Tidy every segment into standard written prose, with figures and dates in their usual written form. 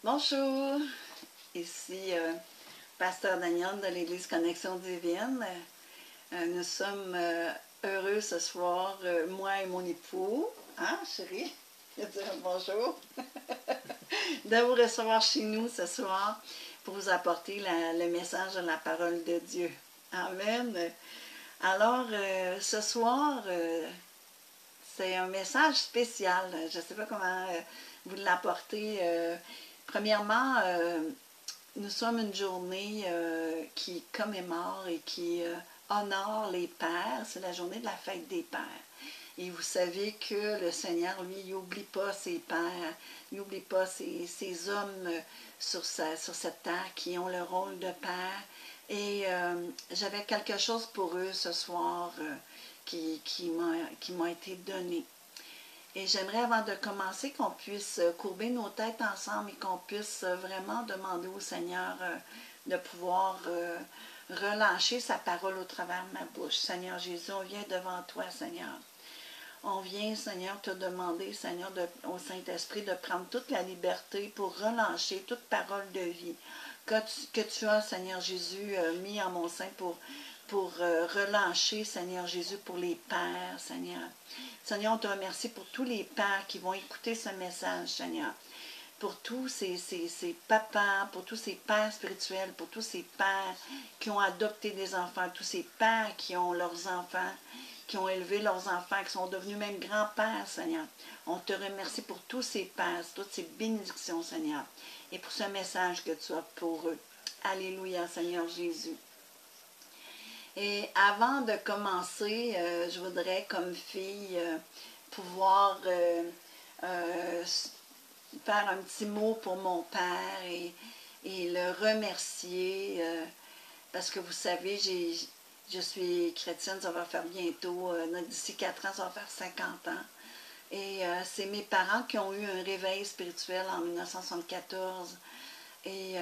Bonjour, ici Pasteur Daniel de l'Église Connexion Divine. Nous sommes heureux ce soir, moi et mon époux, hein chérie, je veux dire bonjour, de vous recevoir chez nous ce soir pour vous apporter le message de la parole de Dieu. Amen. Alors, ce soir, c'est un message spécial. Je ne sais pas comment vous l'apporter. Premièrement, nous sommes une journée qui commémore et qui honore les pères. C'est la journée de la fête des pères. Et vous savez que le Seigneur, lui, il n'oublie pas ses pères, il n'oublie pas ces hommes sur cette terre qui ont le rôle de père. Et j'avais quelque chose pour eux ce soir qui m'a été donné. Et j'aimerais, avant de commencer, qu'on puisse courber nos têtes ensemble et qu'on puisse vraiment demander au Seigneur de pouvoir relâcher sa parole au travers de ma bouche. Seigneur Jésus, on vient devant toi, Seigneur. On vient, Seigneur, te demander, Seigneur, au Saint-Esprit, de prendre toute la liberté pour relâcher toute parole de vie que tu as, Seigneur Jésus, mis en mon sein pour relâcher, Seigneur Jésus, pour les pères, Seigneur. Seigneur, on te remercie pour tous les pères qui vont écouter ce message, Seigneur. Pour tous ces papas, pour tous ces pères spirituels, pour tous ces pères qui ont adopté des enfants, tous ces pères qui ont leurs enfants, qui ont élevé leurs enfants, qui sont devenus même grands-pères, Seigneur. On te remercie pour tous ces pères, toutes ces bénédictions, Seigneur, et pour ce message que tu as pour eux. Alléluia, Seigneur Jésus. Et avant de commencer, je voudrais, comme fille, pouvoir faire un petit mot pour mon père et le remercier, parce que vous savez, je suis chrétienne, ça va faire bientôt, d'ici 4 ans, ça va faire 50 ans. Et c'est mes parents qui ont eu un réveil spirituel en 1974. Et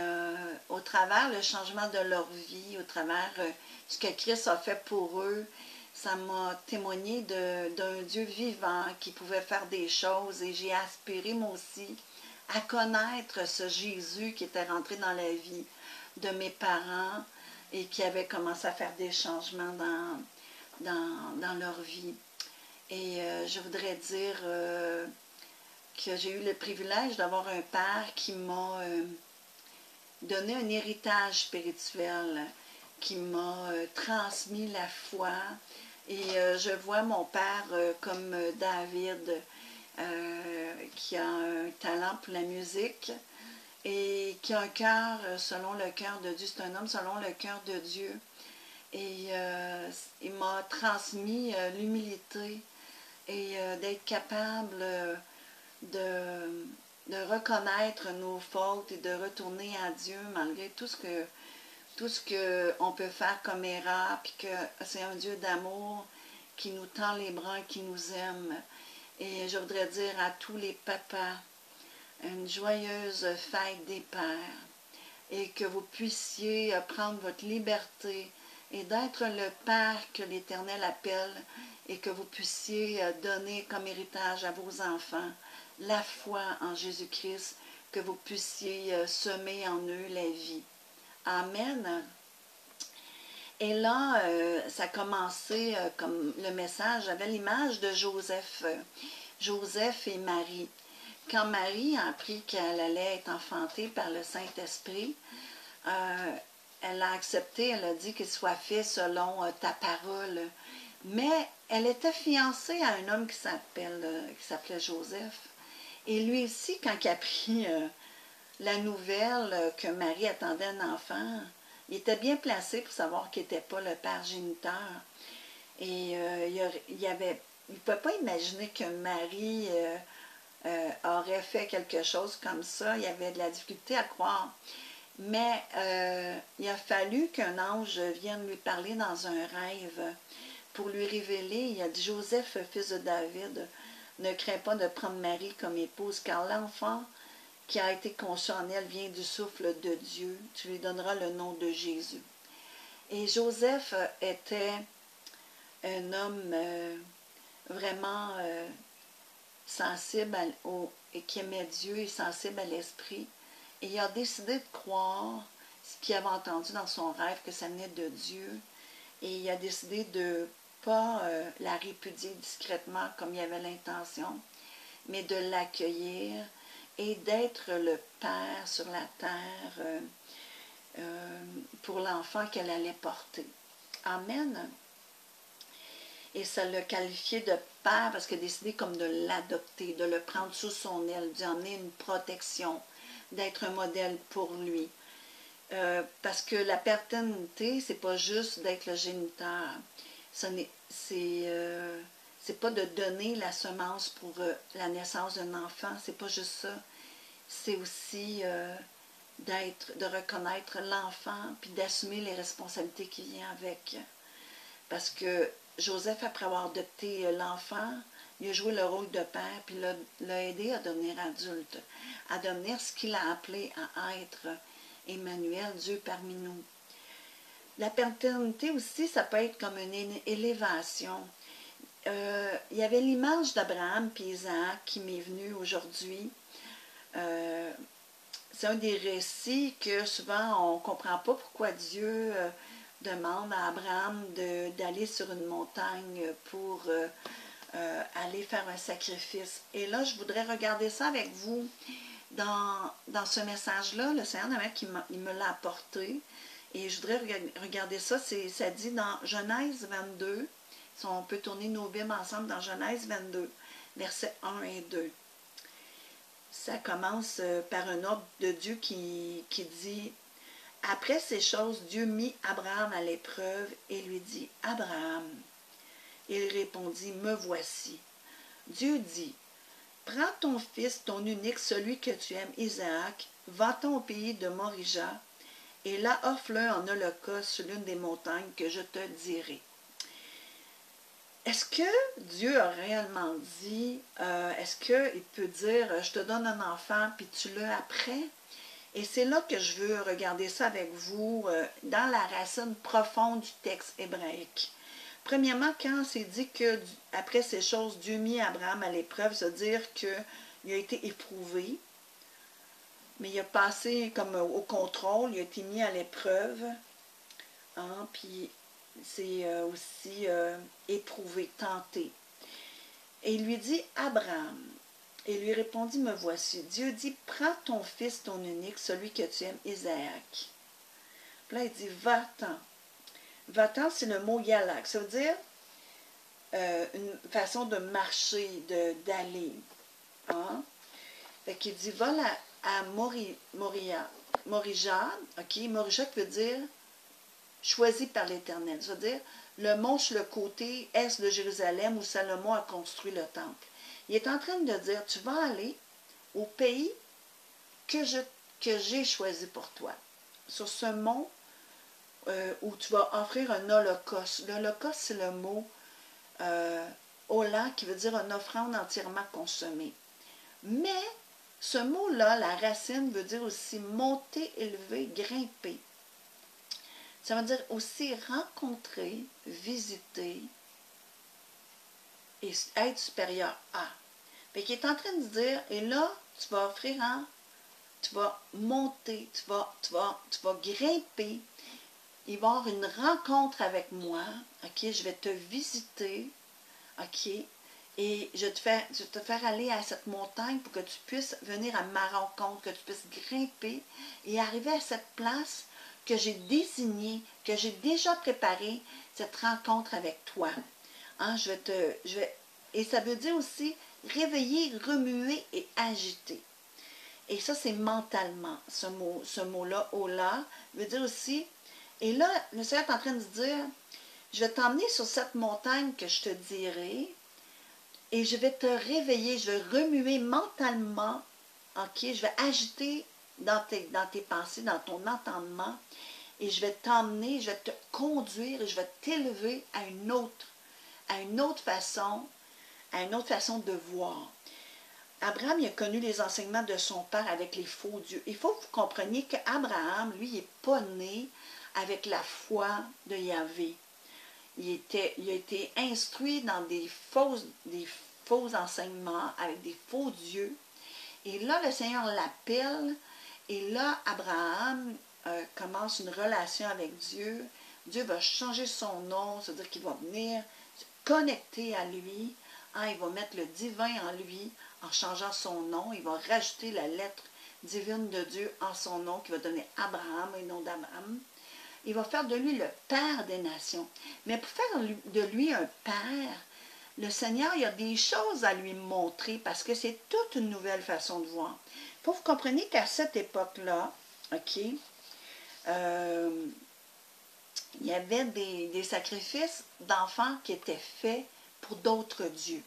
au travers le changement de leur vie, au travers ce que Christ a fait pour eux, ça m'a témoigné d'un Dieu vivant qui pouvait faire des choses. Et j'ai aspiré moi aussi à connaître ce Jésus qui était rentré dans la vie de mes parents et qui avait commencé à faire des changements dans leur vie. Et je voudrais dire que j'ai eu le privilège d'avoir un père qui m'a donné un héritage spirituel, qui m'a transmis la foi. Et je vois mon père comme David, qui a un talent pour la musique et qui a un cœur selon le cœur de Dieu. C'est un homme selon le cœur de Dieu. Et il m'a transmis l'humilité et d'être capable de reconnaître nos fautes et de retourner à Dieu malgré tout ce que on peut faire comme erreur, puis que c'est un Dieu d'amour qui nous tend les bras, qui nous aime. Et je voudrais dire à tous les papas, une joyeuse fête des pères, et que vous puissiez prendre votre liberté et d'être le Père que l'Éternel appelle, et que vous puissiez donner comme héritage à vos enfants la foi en Jésus-Christ, que vous puissiez semer en eux la vie. Amen. Et là, ça a commencé comme le message, j'avais l'image de Joseph, Joseph et Marie. Quand Marie a appris qu'elle allait être enfantée par le Saint-Esprit, elle a accepté, elle a dit qu'il soit fait selon ta parole. Mais elle était fiancée à un homme qui s'appelait Joseph. Et lui aussi, quand il a appris la nouvelle que Marie attendait un enfant, il était bien placé pour savoir qu'il n'était pas le père géniteur. Et il ne pouvait pas imaginer que Marie aurait fait quelque chose comme ça. Il y avait de la difficulté à croire. Mais il a fallu qu'un ange vienne lui parler dans un rêve pour lui révéler. Il a dit: Joseph, fils de David, ne crains pas de prendre Marie comme épouse, car l'enfant qui a été conçu en elle vient du souffle de Dieu. Tu lui donneras le nom de Jésus. Et Joseph était un homme vraiment sensible et qui aimait Dieu et sensible à l'esprit. Et il a décidé de croire ce qu'il avait entendu dans son rêve, que ça venait de Dieu. Et il a décidé de ne pas la répudier discrètement comme il avait l'intention, mais de l'accueillir et d'être le Père sur la terre pour l'enfant qu'elle allait porter. Amen. Et ça l'a qualifié de père parce qu'il a décidé comme de l'adopter, de le prendre sous son aile, d'y emmener une protection, d'être un modèle pour lui. Parce que la paternité, c'est pas juste d'être le géniteur. C'est pas de donner la semence pour la naissance d'un enfant, c'est pas juste ça. C'est aussi de reconnaître l'enfant puis d'assumer les responsabilités qui viennent avec. Parce que Joseph, après avoir adopté l'enfant, il a joué le rôle de père puis l'a aidé à devenir adulte, à devenir ce qu'il a appelé à être Emmanuel, Dieu parmi nous. La paternité aussi, ça peut être comme une élévation. Il y avait l'image d'Abraham et Isaac qui m'est venue aujourd'hui. C'est un des récits que souvent on ne comprend pas pourquoi Dieu demande à Abraham d'aller sur une montagne pour aller faire un sacrifice. Et là, je voudrais regarder ça avec vous. Dans ce message-là, le Seigneur il me l'a apporté. Et je voudrais regarder ça. Ça dit dans Genèse 22. Si on peut tourner nos Bibles ensemble dans Genèse 22, versets 1 et 2. Ça commence par un ordre de Dieu qui dit « Après ces choses, Dieu mit Abraham à l'épreuve et lui dit « Abraham ». Il répondit « Me voici ». Dieu dit « Prends ton fils, ton unique, celui que tu aimes, Isaac, va-t'en au pays de Morija, et là offre-le en holocauste sur l'une des montagnes que je te dirai. » Est-ce que Dieu a réellement dit, est-ce qu'il peut dire, je te donne un enfant, puis tu l'as après? Et c'est là que je veux regarder ça avec vous, dans la racine profonde du texte hébraïque. Premièrement, quand c'est dit que après ces choses, Dieu mit Abraham à l'épreuve, ça veut dire qu'il a été éprouvé, mais il a passé comme au contrôle, il a été mis à l'épreuve, hein, puis c'est aussi éprouvé, tenté. Et il lui dit, Abraham, et lui répondit, me voici. Dieu dit, prends ton fils, ton unique, celui que tu aimes, Isaac. Puis là, il dit, va-t'en. Va-t'en, c'est le mot yalak. Ça veut dire une façon de marcher, d'aller. Hein? Fait qu'il dit, va à Morija. OK, Morija qui veut dire choisi par l'Éternel. C'est-à-dire le mont sur le côté est de Jérusalem où Salomon a construit le temple. Il est en train de dire, tu vas aller au pays que j'ai choisi pour toi. Sur ce mont où tu vas offrir un holocauste. L'holocauste, c'est le mot Ola qui veut dire une offrande entièrement consommée. Mais ce mot-là, la racine veut dire aussi monter, élever, grimper. Ça veut dire aussi rencontrer, visiter et être supérieur à. Fait qu'il est en train de dire, et là, tu vas offrir tu vas monter, tu vas grimper. Il va y avoir une rencontre avec moi, ok? Je vais te visiter, ok? Et je vais te faire aller à cette montagne pour que tu puisses venir à ma rencontre, que tu puisses grimper et arriver à cette place que j'ai désignée, que j'ai déjà préparée, cette rencontre avec toi. Hein, et ça veut dire aussi réveiller, remuer et agiter. Et ça, c'est mentalement, ce mot-là, Ola, veut dire aussi, et là, le Seigneur est en train de dire, je vais t'emmener sur cette montagne que je te dirai, et je vais te réveiller, je vais remuer mentalement, ok, je vais agiter dans tes pensées, dans ton entendement, et je vais t'emmener, je vais te conduire, et je vais t'élever à une autre façon de voir. Abraham, il a connu les enseignements de son père avec les faux dieux. Il faut que vous compreniez qu'Abraham, lui, il n'est pas né avec la foi de Yahvé. Il a été instruit dans des faux enseignements avec des faux dieux. Et là, le Seigneur l'appelle Et là, Abraham commence une relation avec Dieu. Dieu va changer son nom, c'est-à-dire qu'il va venir se connecter à lui. Hein, il va mettre le divin en lui en changeant son nom. Il va rajouter la lettre divine de Dieu en son nom qui va donner Abraham et non d'Abraham. Il va faire de lui le père des nations. Mais pour faire de lui un père, le Seigneur, il y a des choses à lui montrer parce que c'est toute une nouvelle façon de voir. Il faut que vous compreniez qu'à cette époque-là, OK, il y avait des sacrifices d'enfants qui étaient faits pour d'autres dieux.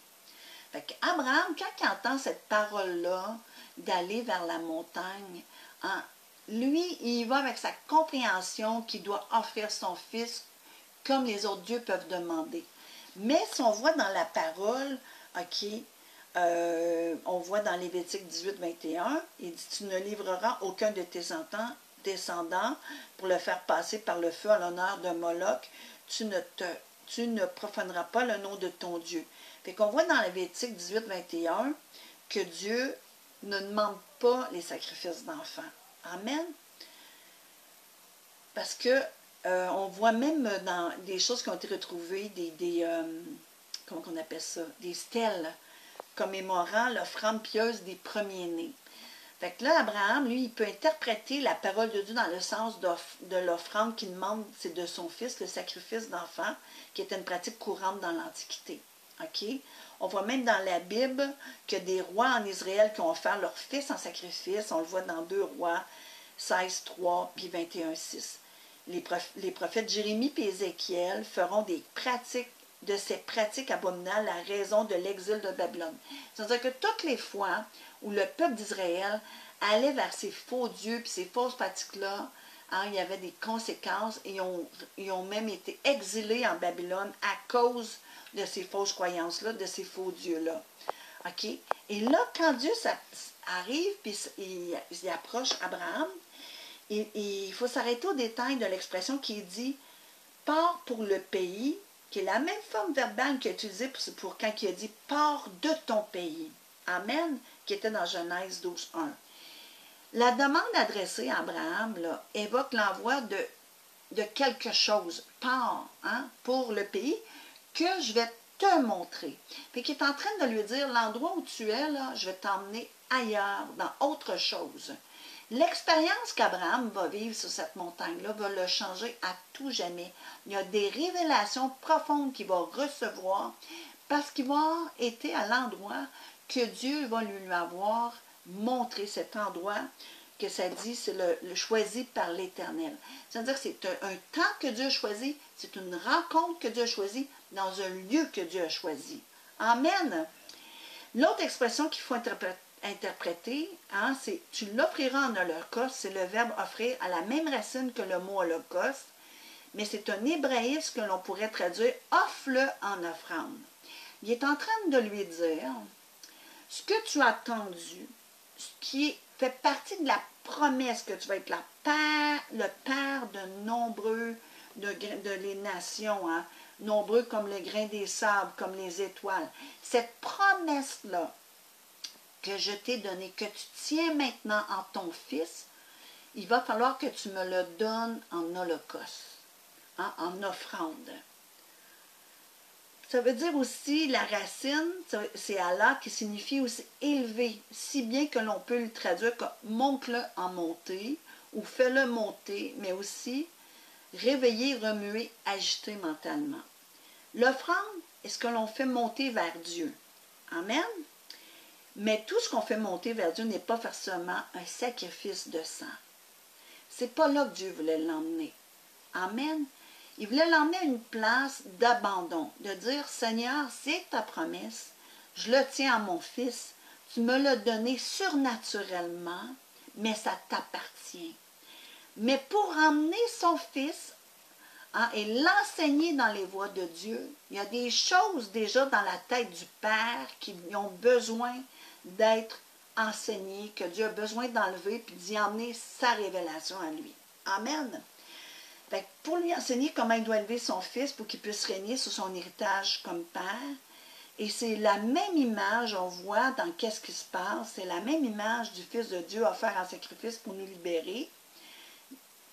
Fait qu'Abraham, quand il entend cette parole-là, d'aller vers la montagne, hein, lui, il va avec sa compréhension qu'il doit offrir son fils comme les autres dieux peuvent demander. Mais si on voit dans la parole, OK, on voit dans Lévitique 18, 21, il dit « Tu ne livreras aucun de tes descendants pour le faire passer par le feu en l'honneur de Moloch. Tu ne profaneras pas le nom de ton Dieu. » Fait qu'on voit dans Lévitique 18, 21 que Dieu ne demande pas les sacrifices d'enfants. Amen. Parce que on voit même dans des choses qui ont été retrouvées, comment on appelle ça, des stèles commémorant l'offrande pieuse des premiers-nés. Fait que là, Abraham, lui, il peut interpréter la parole de Dieu dans le sens de l'offrande qu'il demande, c'est de son fils, le sacrifice d'enfant, qui était une pratique courante dans l'Antiquité. OK? On voit même dans la Bible que des rois en Israël qui ont offert leur fils en sacrifice, on le voit dans 2 Rois 16, 3 puis 21, 6. Les prophètes Jérémie et Ézéchiel feront de ces pratiques abominables la raison de l'exil de Babylone. C'est-à-dire que toutes les fois où le peuple d'Israël allait vers ces faux dieux et ces fausses pratiques-là, hein, il y avait des conséquences et ils ont même été exilés en Babylone à cause de ces fausses croyances-là, de ces faux dieux-là. OK? Et là, quand Dieu arrive et il approche Abraham, il faut s'arrêter au détail de l'expression qui dit « pars pour le pays », qui est la même forme verbale qu'il a utilisée pour quand il a dit « pars de ton pays ». Amen, qui était dans Genèse 12, 1. La demande adressée à Abraham là, évoque l'envoi de quelque chose, pars, hein, pour le pays, que je vais te montrer. Fait qu'il est en train de lui dire, l'endroit où tu es, là, je vais t'emmener ailleurs, dans autre chose. L'expérience qu'Abraham va vivre sur cette montagne-là va le changer à tout jamais. Il y a des révélations profondes qu'il va recevoir parce qu'il va avoir été à l'endroit que Dieu va lui avoir montré, cet endroit que ça dit, c'est le choisi par l'Éternel. C'est-à-dire que c'est un temps que Dieu a choisi, c'est une rencontre que Dieu a choisie dans un lieu que Dieu a choisi. Amen. L'autre expression qu'il faut interpréter, hein, c'est « tu l'offriras en holocauste », c'est le verbe « offrir » à la même racine que le mot « holocauste », mais c'est un hébraïsme que l'on pourrait traduire « offre-le en offrande ». Il est en train de lui dire « ce que tu as attendu, ce qui fait partie de la promesse que tu vas être le père de nombreux, de les nations, hein, nombreux comme le grain des sables, comme les étoiles. Cette promesse-là que je t'ai donnée, que tu tiens maintenant en ton fils, il va falloir que tu me le donnes en holocauste, hein, en offrande. Ça veut dire aussi, la racine, c'est Allah qui signifie aussi élever, si bien que l'on peut le traduire comme monte-le en montée ou fais-le monter, mais aussi réveiller, remuer, agiter mentalement. L'offrande est ce que l'on fait monter vers Dieu. Amen. Mais tout ce qu'on fait monter vers Dieu n'est pas forcément un sacrifice de sang. C'est pas là que Dieu voulait l'emmener. Amen. Il voulait l'emmener à une place d'abandon, de dire, Seigneur, c'est ta promesse, je le tiens à mon fils, tu me l'as donné surnaturellement, mais ça t'appartient. Mais pour emmener son fils, hein, et l'enseigner dans les voies de Dieu, il y a des choses déjà dans la tête du Père qui ont besoin d'être enseignées, que Dieu a besoin d'enlever, puis d'y emmener sa révélation à lui. Amen. Fait que pour lui enseigner comment il doit élever son fils pour qu'il puisse régner sur son héritage comme père, Et c'est la même image, on voit dans qu'est-ce qui se passe, c'est la même image du Fils de Dieu offert en sacrifice pour nous libérer,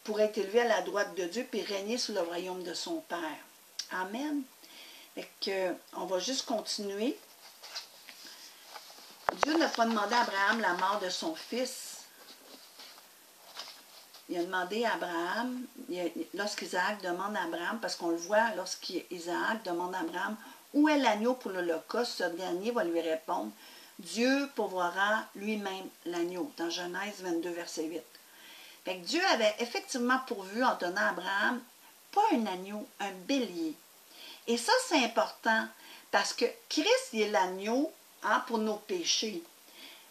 pour être élevé à la droite de Dieu, puis régner sur le royaume de son Père. Amen. Fait que, on va juste continuer. Dieu n'a pas demandé à Abraham la mort de son fils. Il a demandé à Abraham, lorsqu'Isaac demande à Abraham, parce qu'on le voit, lorsqu'Isaac demande à Abraham, où est l'agneau pour l'Holocauste, ce dernier va lui répondre, Dieu pourvoira lui-même l'agneau, dans Genèse 22, verset 8. Fait que Dieu avait effectivement pourvu en donnant à Abraham, pas un agneau, un bélier. Et ça, c'est important, parce que Christ il est l'agneau pour nos péchés.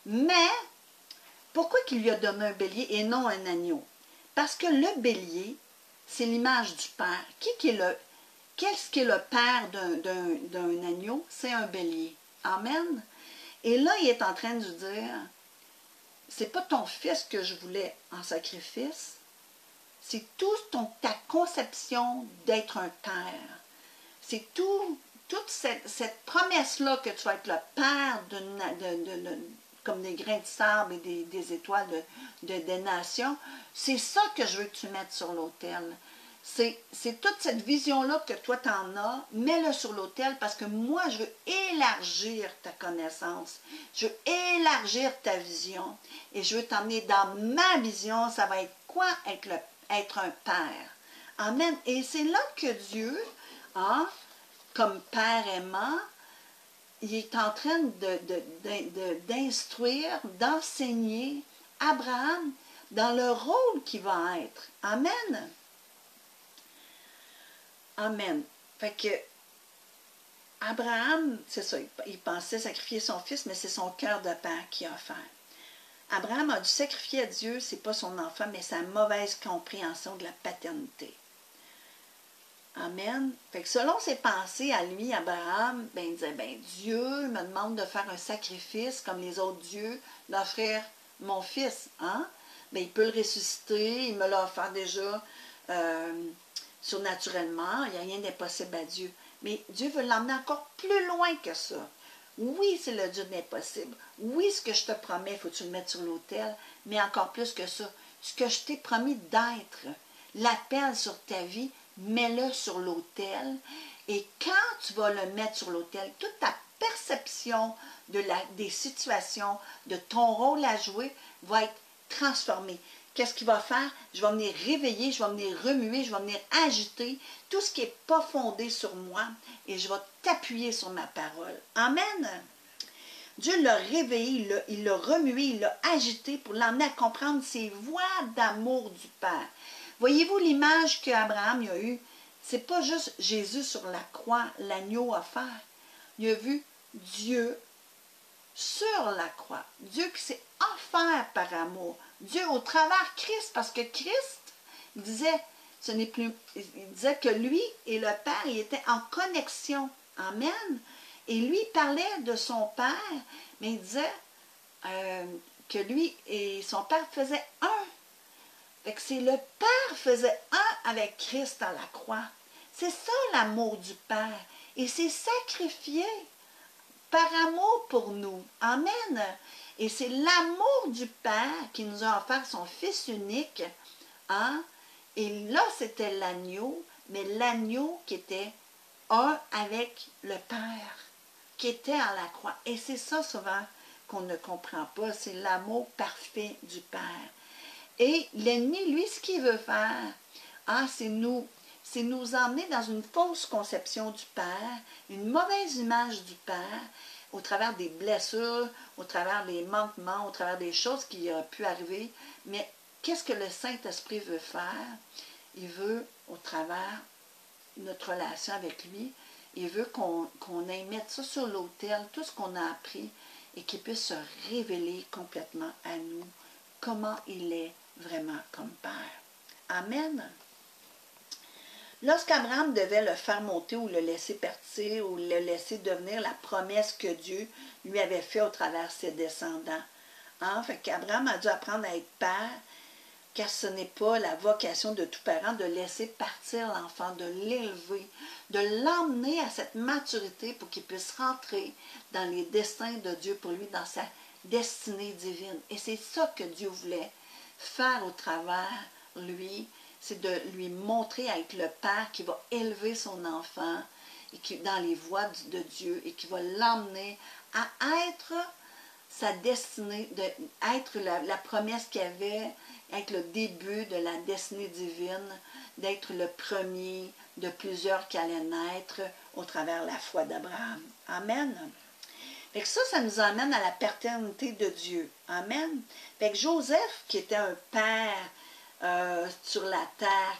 Mais, pourquoi qu'il lui a donné un bélier et non un agneau? Parce que le bélier, c'est l'image du Père. Qu'est-ce qui est le père d'un agneau? C'est un bélier. Amen. Et là, il est en train de dire, c'est pas ton fils que je voulais en sacrifice, c'est toute ta conception d'être un père. C'est toute cette promesse-là que tu vas être le père comme des grains de sable et des étoiles des nations, c'est ça que je veux que tu mettes sur l'autel. C'est toute cette vision-là que toi tu en as, mets-le sur l'autel parce que moi, je veux élargir ta connaissance, je veux élargir ta vision et je veux t'emmener dans ma vision, ça va être quoi? Être un père. Amen. Et c'est là que Dieu, comme Père aimant, il est en train d'instruire, d'enseigner Abraham dans le rôle qu'il va être. Amen. Amen. Fait que Abraham, c'est ça, il pensait sacrifier son fils, mais c'est son cœur de père qui a offert. Abraham a dû sacrifier à Dieu, c'est pas son enfant, mais sa mauvaise compréhension de la paternité. Amen. Fait que selon ses pensées à lui, Abraham, il disait, Dieu me demande de faire un sacrifice comme les autres dieux, d'offrir mon fils. Il peut le ressusciter, il me l'a offert déjà surnaturellement, il n'y a rien d'impossible à Dieu. Mais Dieu veut l'emmener encore plus loin que ça. Oui, c'est le Dieu de l'impossible. Oui, ce que je te promets, il faut que tu le mettes sur l'autel, mais encore plus que ça, ce que je t'ai promis d'être, l'appel sur ta vie, mets-le sur l'autel. Et quand tu vas le mettre sur l'autel, toute ta perception des situations, de ton rôle à jouer, va être transformée. Qu'est-ce qu'il va faire? Je vais venir réveiller, je vais venir remuer, je vais venir agiter tout ce qui n'est pas fondé sur moi et je vais t'appuyer sur ma parole. Amen! Dieu l'a réveillé, il l'a remué, il l'a agité pour l'emmener à comprendre ses voies d'amour du Père. Voyez-vous l'image qu'Abraham a eue? C'est pas juste Jésus sur la croix, l'agneau offert. Il a vu Dieu sur la croix. Dieu qui s'est offert par amour. Dieu au travers Christ, parce que Christ, il disait, il disait que lui et le Père, ils étaient en connexion. Amen. Et lui parlait de son Père, mais il disait que lui et son Père faisaient un. Fait que c'est le Père faisait un avec Christ à la croix. C'est ça l'amour du Père. Et c'est sacrifié par amour pour nous. Amen. Et c'est l'amour du Père qui nous a offert son Fils unique. Et là, c'était l'agneau, mais l'agneau qui était un avec le Père, qui était à la croix. Et c'est ça souvent qu'on ne comprend pas, c'est l'amour parfait du Père. Et l'ennemi, lui, ce qu'il veut faire, c'est nous emmener dans une fausse conception du Père, une mauvaise image du Père, au travers des blessures, au travers des manquements, au travers des choses qui ont pu arriver. Mais qu'est-ce que le Saint-Esprit veut faire? Il veut, au travers de notre relation avec lui, il veut qu'on aille mettre ça sur l'autel, tout ce qu'on a appris, et qu'il puisse se révéler complètement à nous, comment il est vraiment comme Père. Amen. Lorsqu'Abraham devait le faire monter ou le laisser partir ou le laisser devenir la promesse que Dieu lui avait faite au travers de ses descendants. Fait qu'Abraham a dû apprendre à être père car ce n'est pas la vocation de tout parent de laisser partir l'enfant, de l'élever, de l'emmener à cette maturité pour qu'il puisse rentrer dans les destins de Dieu pour lui, dans sa destinée divine. Et c'est ça que Dieu voulait faire au travers lui, c'est de lui montrer à être le Père qui va élever son enfant et qui, dans les voies de Dieu et qui va l'emmener à être sa destinée, d'être la promesse qu'il avait, être le début de la destinée divine, d'être le premier de plusieurs qui allaient naître au travers de la foi d'Abraham. Amen. Fait que ça nous amène à la paternité de Dieu. Amen. Fait que Joseph, qui était un père sur la terre,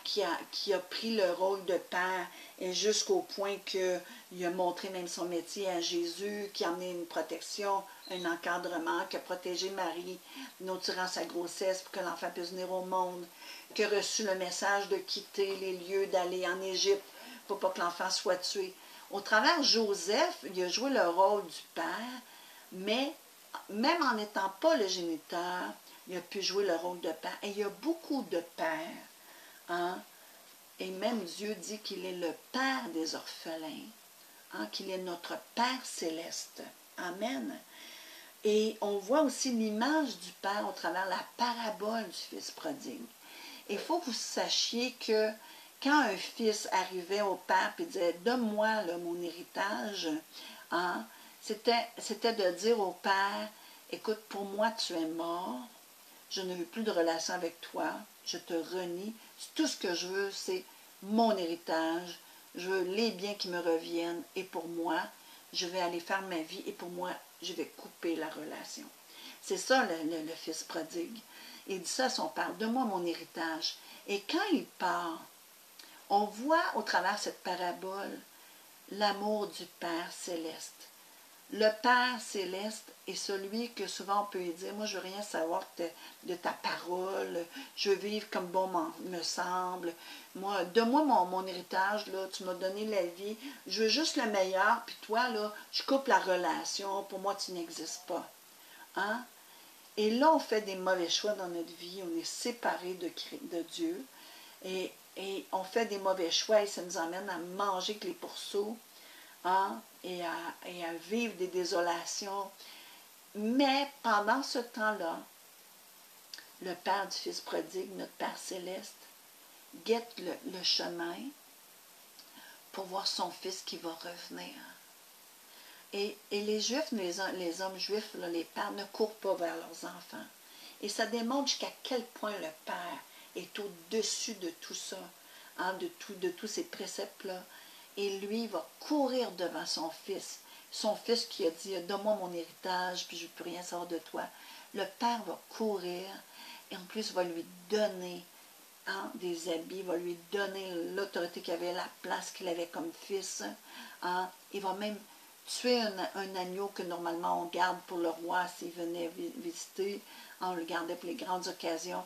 qui a pris le rôle de père, et jusqu'au point qu'il a montré même son métier à Jésus, qui a amené une protection, un encadrement, qui a protégé Marie durant sa grossesse pour que l'enfant puisse venir au monde, qui a reçu le message de quitter les lieux, d'aller en Égypte pour pas que l'enfant soit tué. Au travers de Joseph, il a joué le rôle du père, mais même en n'étant pas le géniteur, il a pu jouer le rôle de père. Et il y a beaucoup de pères, hein? Et même Dieu dit qu'il est le Père des orphelins, hein? Qu'il est notre Père céleste. Amen. Et on voit aussi l'image du Père au travers la parabole du Fils prodigue. Il faut que vous sachiez que quand un fils arrivait au Père et disait « Donne-moi mon héritage hein? », c'était de dire au Père « Écoute, pour moi, tu es mort. Je ne veux plus de relation avec toi. Je te renie. Tout ce que je veux, c'est mon héritage. Je veux les biens qui me reviennent. Et pour moi, je vais aller faire ma vie. Et pour moi, je vais couper la relation. » C'est ça le fils prodigue. Il dit ça à son père. « Donne-moi mon héritage. » Et quand il part, on voit au travers de cette parabole l'amour du Père céleste. Le Père céleste est celui que souvent on peut lui dire « Moi, je ne veux rien savoir de ta parole. Je veux vivre comme bon me semble. Moi, donne-moi mon héritage. Là, tu m'as donné la vie. Je veux juste le meilleur. Puis toi, là, je coupe la relation. Pour moi, tu n'existes pas. Hein? » Et là, on fait des mauvais choix dans notre vie. On est séparés de Dieu. Et on fait des mauvais choix et ça nous emmène à manger avec les pourceaux. Hein, et à vivre des désolations. Mais pendant ce temps-là, le Père du Fils prodigue, notre Père céleste, guette le chemin pour voir son Fils qui va revenir. Et les Juifs, les hommes juifs, là, les pères, ne courent pas vers leurs enfants. Et ça démontre jusqu'à quel point le Père est au-dessus de tout ça, hein, de tous ces préceptes-là. Et lui, il va courir devant son fils. Son fils qui a dit « Donne-moi mon héritage, puis je ne veux plus rien savoir de toi. » Le père va courir et en plus va lui donner hein, des habits, va lui donner l'autorité qu'il avait, la place qu'il avait comme fils. Hein. Il va même tuer un agneau que normalement on garde pour le roi s'il venait visiter. On le gardait pour les grandes occasions.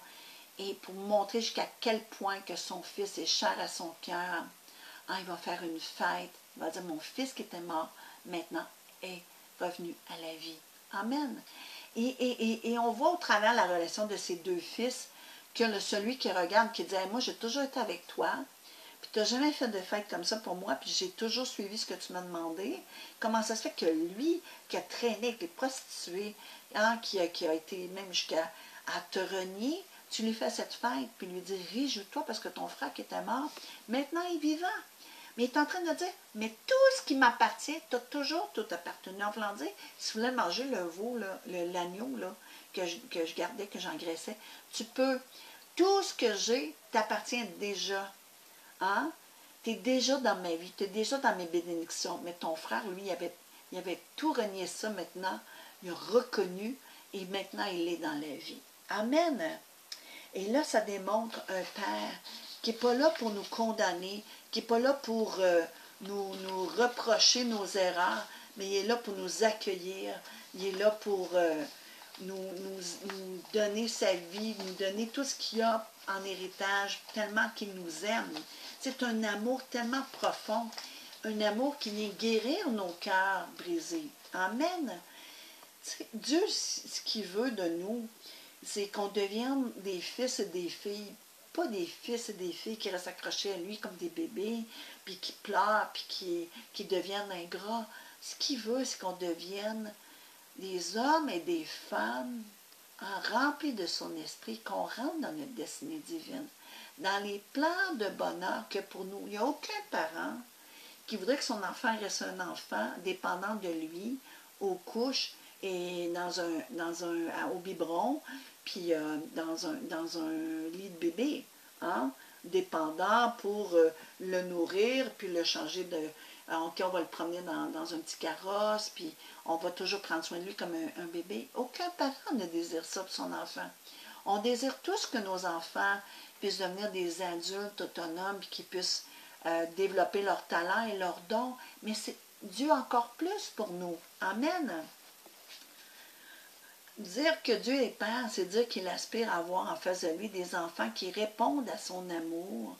Et pour montrer jusqu'à quel point que son fils est cher à son cœur. Hein, il va faire une fête. Il va dire, mon fils qui était mort, maintenant est revenu à la vie. Amen. Et on voit au travers la relation de ces deux fils que celui qui regarde, qui dit, hey, moi j'ai toujours été avec toi, puis tu n'as jamais fait de fête comme ça pour moi, puis j'ai toujours suivi ce que tu m'as demandé. Comment ça se fait que lui, qui a traîné avec les prostituées, hein, qui a été même jusqu'à te renier, tu lui fais cette fête, puis lui dis, réjouis-toi parce que ton frère qui était mort, maintenant il est vivant. Mais il est en train de dire, mais tout ce qui m'appartient, tu as toujours tout appartenu. En voulant dire, si tu voulais manger le veau, l'agneau que je gardais, que j'engraissais, tu peux. Tout ce que j'ai t'appartient déjà. Hein? Tu es déjà dans ma vie, tu es déjà dans mes bénédictions. Mais ton frère, lui, il avait tout renié ça maintenant. Il a reconnu et maintenant il est dans la vie. Amen. Et là, ça démontre un Père qui n'est pas là pour nous condamner, qui n'est pas là pour nous reprocher nos erreurs, mais il est là pour nous accueillir, il est là pour nous donner sa vie, nous donner tout ce qu'il y a en héritage, tellement qu'il nous aime. C'est un amour tellement profond, un amour qui vient guérir nos cœurs brisés. Amen. Dieu, ce qu'il veut de nous, c'est qu'on devienne des fils et des filles, pas des fils et des filles qui restent accrochés à lui comme des bébés, puis qui pleurent, puis qui deviennent ingrats. Ce qu'il veut, c'est qu'on devienne des hommes et des femmes remplis de son esprit, qu'on rentre dans notre destinée divine, dans les plans de bonheur que pour nous, il n'y a aucun parent qui voudrait que son enfant reste un enfant dépendant de lui, aux couches et au biberon, puis dans un lit de bébé, hein? Dépendant pour le nourrir, puis le changer de... OK, on va le promener dans un petit carrosse, puis on va toujours prendre soin de lui comme un bébé. Aucun parent ne désire ça pour son enfant. On désire tous que nos enfants puissent devenir des adultes autonomes, puis qu'ils puissent développer leurs talents et leurs dons, mais c'est Dieu encore plus pour nous. Amen. Dire que Dieu est Père, c'est dire qu'il aspire à avoir en face de lui des enfants qui répondent à son amour,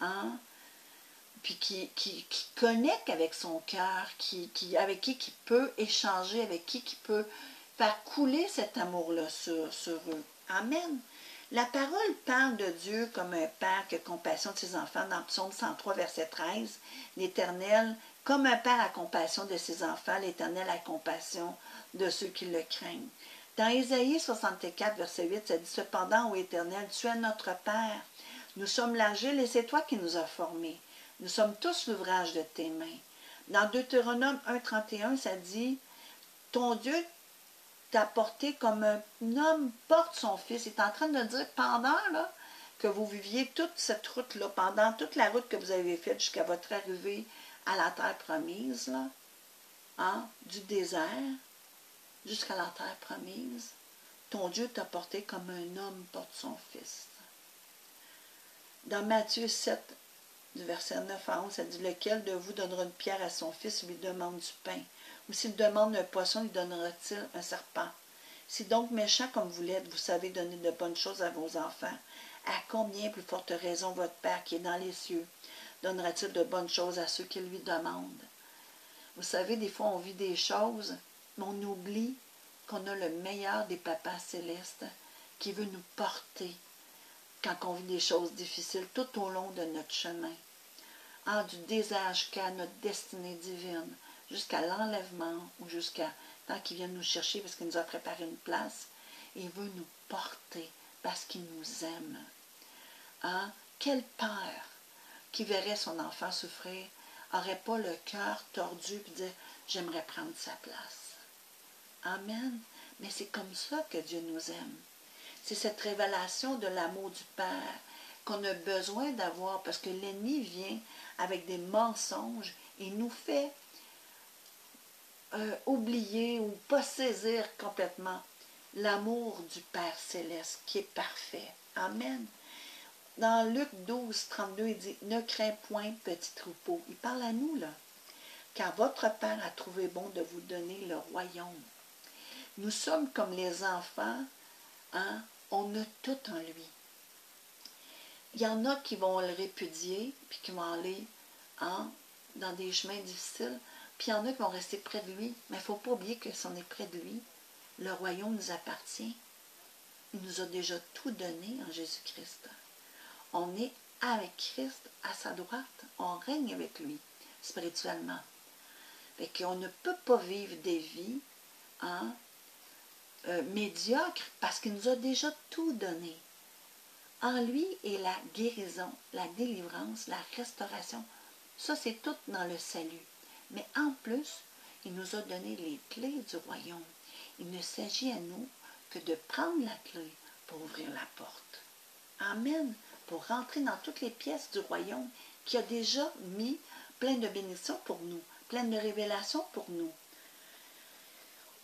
hein? Puis qui connectent avec son cœur, avec qui peut échanger, avec qui peut faire couler cet amour-là sur eux. Amen. La parole parle de Dieu comme un père qui a compassion de ses enfants dans Psaume 103, verset 13. L'Éternel, comme un père a compassion de ses enfants, l'Éternel a compassion de ceux qui le craignent. Dans Ésaïe 64, verset 8, ça dit « Cependant, ô Éternel, tu es notre Père. Nous sommes l'argile et c'est toi qui nous as formés. Nous sommes tous l'ouvrage de tes mains. » Dans Deutéronome 1, 31, ça dit « Ton Dieu t'a porté comme un homme porte son fils. » Il est en train de dire, pendant là, que vous viviez toute cette route-là, pendant toute la route que vous avez faite jusqu'à votre arrivée à la terre promise, là, hein, du désert, jusqu'à la terre promise, ton Dieu t'a porté comme un homme porte son fils. Dans Matthieu 7, du verset 9 à 11, ça dit « Lequel de vous donnera une pierre à son fils, lui demande du pain? Ou s'il demande un poisson, lui donnera-t-il un serpent? Si donc méchant comme vous l'êtes, vous savez donner de bonnes choses à vos enfants, à combien plus forte raison votre Père qui est dans les cieux donnera-t-il de bonnes choses à ceux qui lui demandent? » Vous savez, des fois on vit des choses, mais on oublie qu'on a le meilleur des papas célestes qui veut nous porter quand on vit des choses difficiles tout au long de notre chemin. Du désert jusqu'à notre destinée divine, jusqu'à l'enlèvement ou jusqu'à tant qu'il vient nous chercher parce qu'il nous a préparé une place. Il veut nous porter parce qu'il nous aime. Quel père qui verrait son enfant souffrir n'aurait pas le cœur tordu et dire « j'aimerais prendre sa place ». Amen. Mais c'est comme ça que Dieu nous aime. C'est cette révélation de l'amour du Père qu'on a besoin d'avoir parce que l'ennemi vient avec des mensonges et nous fait oublier ou pas saisir complètement l'amour du Père céleste qui est parfait. Amen. Dans Luc 12, 32, il dit « Ne crains point, petit troupeau. » Il parle à nous, là. « Car votre Père a trouvé bon de vous donner le royaume. » Nous sommes comme les enfants, hein? On a tout en lui. Il y en a qui vont le répudier, puis qui vont aller dans des chemins difficiles, puis il y en a qui vont rester près de lui. Mais il ne faut pas oublier que si on est près de lui, le royaume nous appartient. Il nous a déjà tout donné en Jésus-Christ. On est avec Christ à sa droite. On règne avec lui, spirituellement. Fait qu'on ne peut pas vivre des vies médiocres parce qu'il nous a déjà tout donné. En lui est la guérison, la délivrance, la restauration. Ça, c'est tout dans le salut. Mais en plus, il nous a donné les clés du royaume. Il ne s'agit à nous que de prendre la clé pour ouvrir la porte. Amen. Pour rentrer dans toutes les pièces du royaume qui a déjà mis plein de bénédictions pour nous, plein de révélations pour nous.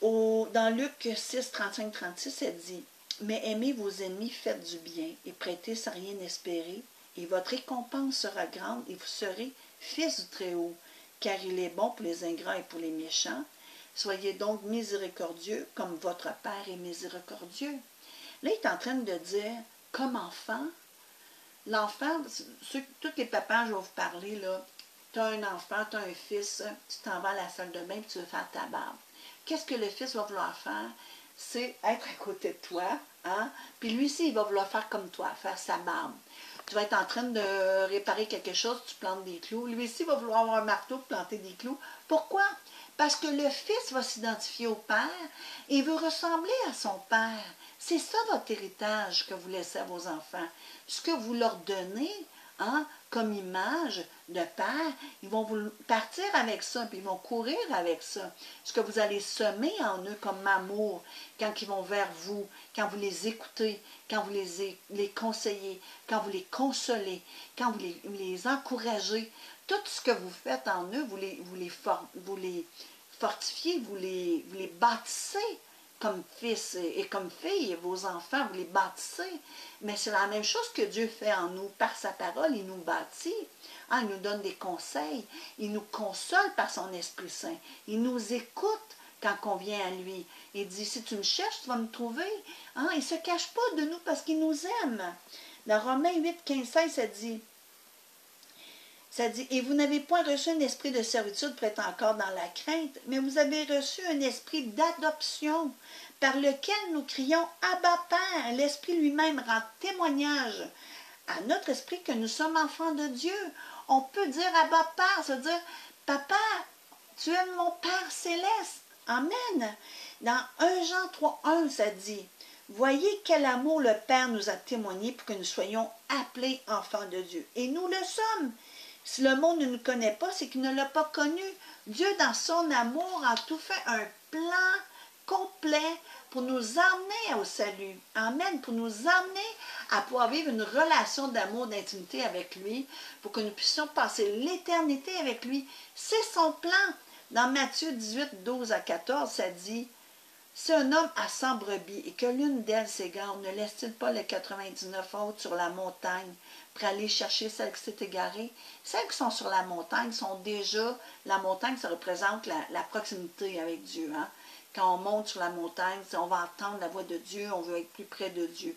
Dans Luc 6, 35-36, elle dit « Mais aimez vos ennemis, faites du bien, et prêtez sans rien espérer, et votre récompense sera grande, et vous serez fils du Très-Haut, car il est bon pour les ingrats et pour les méchants. Soyez donc miséricordieux, comme votre Père est miséricordieux. » Là, il est en train de dire, comme enfant, l'enfant, tous les papas, je vais vous parler, là, tu as un enfant, tu as un fils, tu t'en vas à la salle de bain et tu veux faire ta barbe. Qu'est-ce que le fils va vouloir faire? c'est être à côté de toi, hein? Puis lui aussi, il va vouloir faire comme toi, faire sa barbe. Tu vas être en train de réparer quelque chose, tu plantes des clous. Lui aussi va vouloir avoir un marteau, planter des clous. Pourquoi? Parce que le fils va s'identifier au père et veut ressembler à son père. C'est ça votre héritage que vous laissez à vos enfants. Ce que vous leur donnez, hein, comme image de père, ils vont vous partir avec ça, puis ils vont courir avec ça. Ce que vous allez semer en eux comme amour, quand ils vont vers vous, quand vous les écoutez, quand vous les conseillez, quand vous les consolez, quand vous les encouragez, tout ce que vous faites en eux, vous les fortifiez, vous les bâtissez comme fils et comme fille, vos enfants, vous les bâtissez. Mais c'est la même chose que Dieu fait en nous. Par sa parole, il nous bâtit. Hein, il nous donne des conseils. Il nous console par son Esprit Saint. Il nous écoute quand on vient à lui. Il dit, si tu me cherches, tu vas me trouver. Hein, il ne se cache pas de nous parce qu'il nous aime. Dans Romains 8, 15, 16, ça dit, et vous n'avez point reçu un esprit de servitude pour être encore dans la crainte, mais vous avez reçu un esprit d'adoption, par lequel nous crions Abba Père. L'Esprit lui-même rend témoignage à notre esprit que nous sommes enfants de Dieu. On peut dire Abba Père, c'est-à-dire, Papa, tu es mon Père céleste. Amen. Dans 1 Jean 3, 1, ça dit, voyez quel amour le Père nous a témoigné pour que nous soyons appelés enfants de Dieu. Et nous le sommes. Si le monde ne nous connaît pas, c'est qu'il ne l'a pas connu. Dieu, dans son amour, a tout fait un plan complet pour nous emmener au salut. Amen. Pour nous emmener à pouvoir vivre une relation d'amour, d'intimité avec lui, pour que nous puissions passer l'éternité avec lui. C'est son plan. Dans Matthieu 18, 12 à 14, ça dit, si un homme a 100 brebis et que l'une d'elles s'égare, ne laisse-t-il pas les 99 autres sur la montagne pour aller chercher celles qui s'est égarée? Celles qui sont sur la montagne sont déjà, la montagne, ça représente la proximité avec Dieu. Hein? Quand on monte sur la montagne, on va entendre la voix de Dieu, on veut être plus près de Dieu.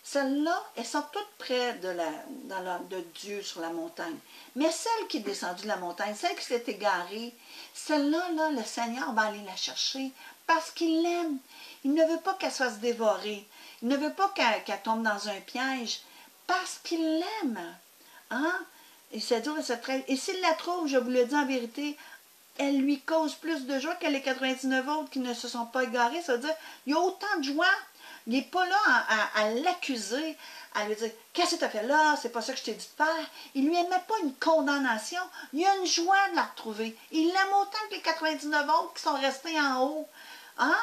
Celles-là, elles sont toutes près de Dieu sur la montagne. Mais celle qui est descendue de la montagne, celle qui s'est égarée, celle-là, là, le Seigneur va aller la chercher parce qu'il l'aime. Il ne veut pas qu'elle soit dévorée. Il ne veut pas qu'elle tombe dans un piège parce qu'il l'aime. Hein? Et s'il la trouve, je vous le dis en vérité, elle lui cause plus de joie que les 99 autres qui ne se sont pas égarés. Ça veut dire il y a autant de joie. Il n'est pas là à l'accuser, à lui dire « Qu'est-ce que tu as fait là? C'est pas ça que je t'ai dit de faire. » Il ne lui émet pas une condamnation. Il y a une joie de la retrouver. Il l'aime autant que les 99 autres qui sont restés en haut. Hein?